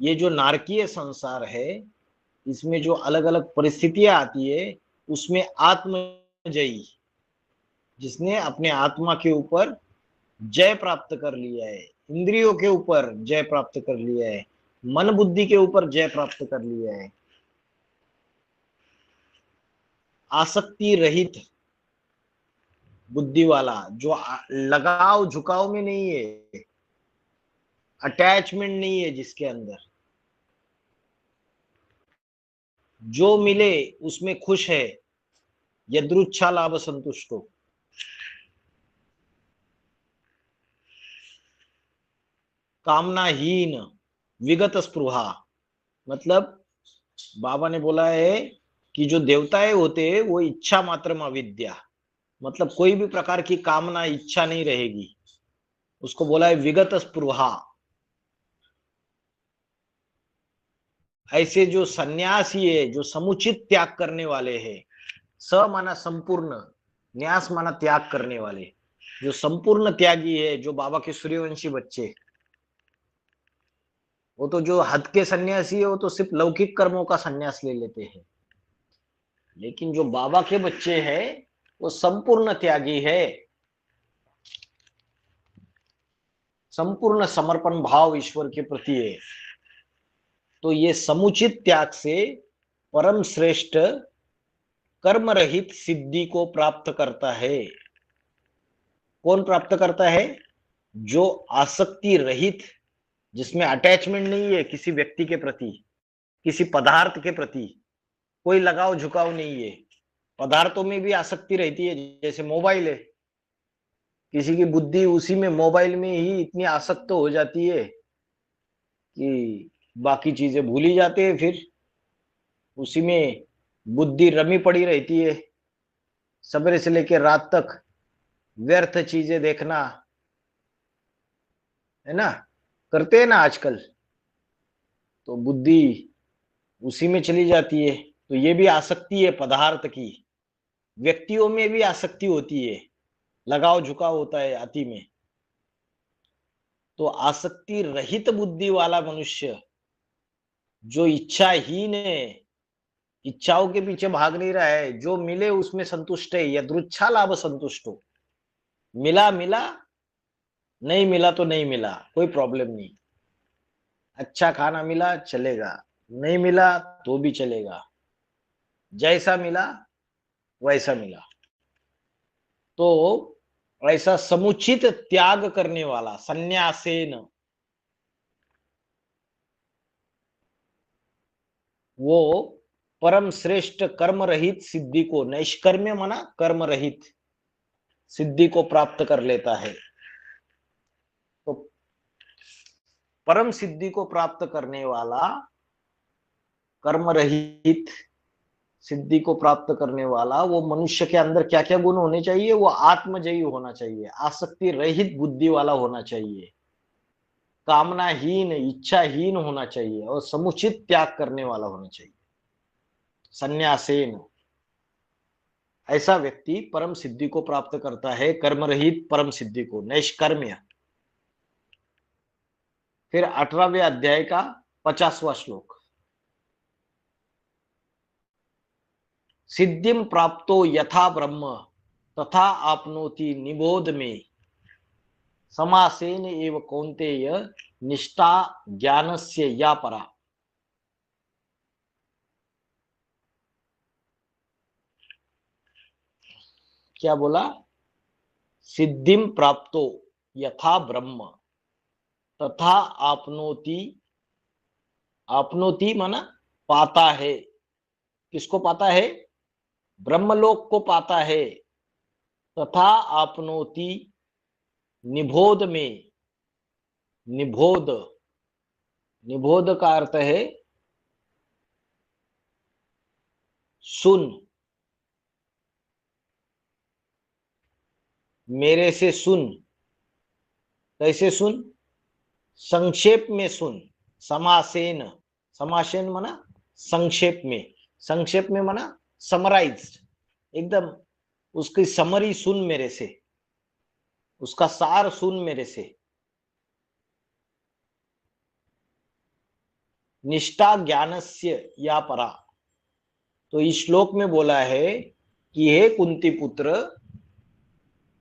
ये जो नारकीय संसार है, इसमें जो अलग अलग परिस्थितियां आती है, उसमें आत्मजयी, जिसने अपने आत्मा के ऊपर जय प्राप्त कर लिया है, इंद्रियों के ऊपर जय प्राप्त कर लिया है, मन बुद्धि के ऊपर जय प्राप्त कर लिया है, आसक्ति रहित बुद्धि वाला, जो लगाव झुकाव में नहीं है, अटैचमेंट नहीं है, जिसके अंदर जो मिले उसमें खुश है, यदृच्छा लाभ संतुष्टो। कामनाहीन विगत स्पृहा, मतलब बाबा ने बोला है कि जो देवताएं होते हैं वो इच्छा मात्र में अविद्या, मतलब कोई भी प्रकार की कामना इच्छा नहीं रहेगी, उसको बोला है विगत स्पृहा। ऐसे जो सन्यासी है, जो समुचित त्याग करने वाले हैं, स माना संपूर्ण, न्यास माना त्याग करने वाले, जो संपूर्ण त्यागी है, जो बाबा के सूर्यवंशी बच्चे, वो तो जो हद के सन्यासी है वो तो सिर्फ लौकिक कर्मों का सन्यास ले लेते हैं, लेकिन जो बाबा के बच्चे हैं वो संपूर्ण त्यागी है, संपूर्ण समर्पण भाव ईश्वर के प्रति है। तो ये समुचित त्याग से परम श्रेष्ठ कर्म रहित सिद्धि को प्राप्त करता है। कौन प्राप्त करता है? जो आसक्ति रहित, जिसमें अटैचमेंट नहीं है किसी व्यक्ति के प्रति, किसी पदार्थ के प्रति, कोई लगाव झुकाव नहीं है। पदार्थों में भी आसक्ति रहती है, जैसे मोबाइल है, किसी की बुद्धि उसी में, मोबाइल में ही इतनी आसक्त हो जाती है कि बाकी चीजें भूल ही जाते हैं, फिर उसी में बुद्धि रमी पड़ी रहती है, सवेरे से लेकर रात तक व्यर्थ चीजें देखना, है ना, करते हैं ना आजकल, तो बुद्धि उसी में चली जाती है। तो ये भी आसक्ति है पदार्थ की। व्यक्तियों में भी आसक्ति होती है, लगाव झुकाव होता है अति में। तो आसक्ति रहित बुद्धि वाला मनुष्य जो इच्छाहीन है, इच्छाओं के पीछे भाग नहीं रहा है, जो मिले उसमें संतुष्ट है, यदृच्छा लाभ संतुष्ट हो, मिला मिला, नहीं मिला तो नहीं मिला, कोई प्रॉब्लम नहीं। अच्छा खाना मिला चलेगा, नहीं मिला तो भी चलेगा, जैसा मिला वैसा मिला। तो ऐसा समुचित त्याग करने वाला संन्यासेन, वो परम श्रेष्ठ कर्म रहित सिद्धि को, नैष्कर्म्य माना कर्म रहित सिद्धि को प्राप्त कर लेता है। तो परम सिद्धि को प्राप्त करने वाला, कर्म रहित सिद्धि को प्राप्त करने वाला, वो मनुष्य के अंदर क्या क्या गुण होने चाहिए? वो आत्मजयी होना चाहिए, आसक्ति रहित बुद्धि वाला होना चाहिए, कामनाहीन, इच्छाहीन होना चाहिए, और समुचित त्याग करने वाला होना चाहिए, संन्यासेन। ऐसा व्यक्ति परम सिद्धि को प्राप्त करता है, कर्म रहित परम सिद्धि को, नैष्कर्म्य। फिर 18वें अध्याय का 50वां श्लोक। सिद्धिम प्राप्तो यथा ब्रह्म तथा आपनोति निबोध में समासेन एव कौन्तेय निष्ठा ज्ञानस्य या परा। क्या बोला? सिद्धिम प्राप्तो यथा ब्रह्म तथा आपनोति, आपनोति माना पाता है। किसको पाता है? ब्रह्मलोक को पाता है। तथा आपनोति निबोध में, निबोध, निबोध का अर्थ है सुन, मेरे से सुन। कैसे सुन? संक्षेप में सुन। समासेन, समासेन माना संक्षेप में, संक्षेप में माना समराइज, एकदम उसकी समरी सुन मेरे से, उसका सार सुन मेरे से। निष्ठा ज्ञानस्य या परा। तो इस श्लोक में बोला है कि हे कुंती पुत्र,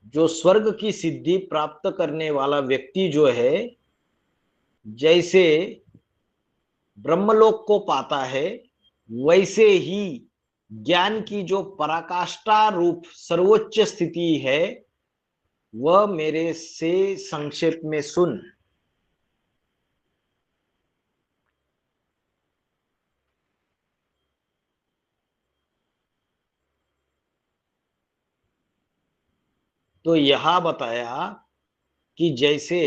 जो स्वर्ग की सिद्धि प्राप्त करने वाला व्यक्ति जो है, जैसे ब्रह्मलोक को पाता है, वैसे ही ज्ञान की जो पराकाष्ठा रूप सर्वोच्च स्थिति है, वह मेरे से संक्षेप में सुन। तो यहां बताया कि जैसे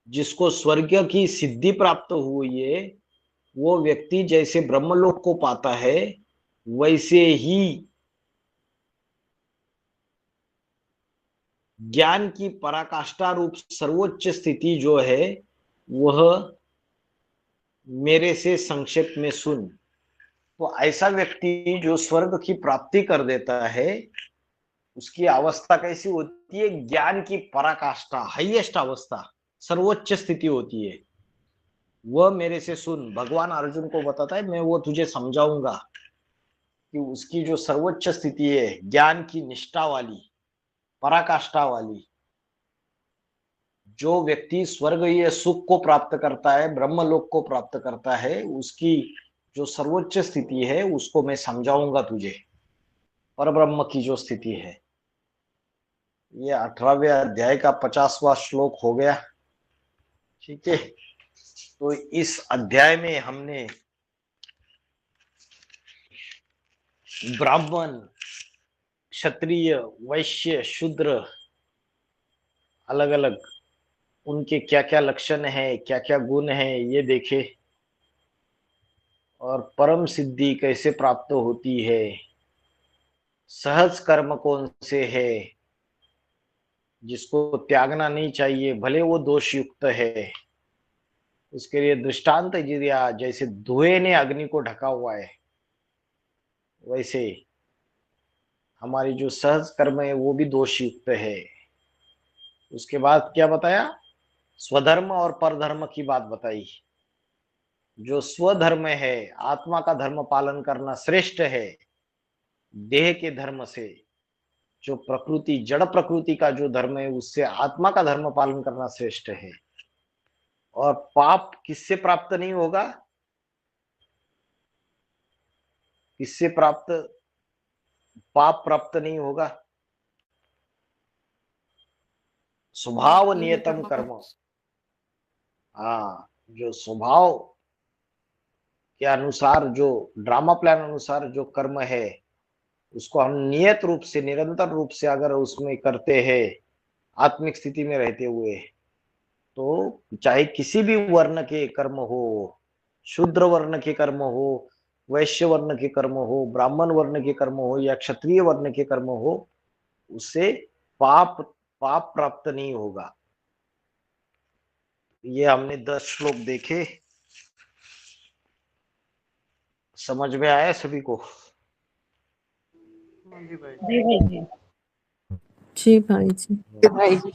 जिसको स्वर्ग की सिद्धि प्राप्त हुई है, वो व्यक्ति जैसे ब्रह्मलोक को पाता है, वैसे ही ज्ञान की पराकाष्ठा रूप सर्वोच्च स्थिति जो है, वह मेरे से संक्षेप में सुन। तो ऐसा व्यक्ति जो स्वर्ग की प्राप्ति कर देता है, उसकी अवस्था कैसी होती है? ज्ञान की पराकाष्ठा, हाईएस्ट अवस्था, सर्वोच्च स्थिति होती है। वह मेरे से सुन, भगवान अर्जुन को बताता है, मैं वो तुझे समझाऊंगा कि उसकी जो सर्वोच्च स्थिति है, ज्ञान की निष्ठा वाली, पराकाष्ठा वाली, जो व्यक्ति स्वर्गीय सुख को प्राप्त करता है, ब्रह्मलोक को प्राप्त करता है, उसकी जो सर्वोच्च स्थिति है उसको मैं समझाऊंगा तुझे, परब्रह्म की जो स्थिति है। ये 18वें अध्याय का 50वां श्लोक हो गया। ठीक है, तो इस अध्याय में हमने ब्राह्मण, क्षत्रिय, वैश्य, शूद्र, अलग अलग उनके क्या क्या लक्षण है, क्या क्या गुण है, ये देखे। और परम सिद्धि कैसे प्राप्त होती है, सहज कर्म कौन से है जिसको त्यागना नहीं चाहिए, भले वो दोष युक्त है, उसके लिए दृष्टांत दिया। जैसे धुएं ने अग्नि को ढका हुआ है, वैसे हमारी जो सहज कर्म है वो भी दोष युक्त है। उसके बाद क्या बताया? स्वधर्म और परधर्म की बात बताई। जो स्वधर्म है, आत्मा का धर्म पालन करना श्रेष्ठ है देह के धर्म से। जो प्रकृति, जड़ प्रकृति का जो धर्म है, उससे आत्मा का धर्म पालन करना श्रेष्ठ है। और पाप किससे प्राप्त नहीं होगा? किससे प्राप्त, पाप प्राप्त नहीं होगा? स्वभाव नियतम कर्म। हाँ, जो स्वभाव के अनुसार, जो ड्रामा प्लान अनुसार जो कर्म है, उसको हम नियत रूप से, निरंतर रूप से अगर उसमें करते हैं, आत्मिक स्थिति में रहते हुए, तो चाहे किसी भी वर्ण के कर्म हो, शूद्र वर्ण के कर्म हो, वैश्य वर्ण के कर्म हो, ब्राह्मण वर्ण के कर्म हो, या क्षत्रिय वर्ण के कर्म हो, उससे पाप पाप प्राप्त नहीं होगा। ये हमने 10 श्लोक देखे। समझ में आया सभी को? जी भाई जी। जी भाई जी।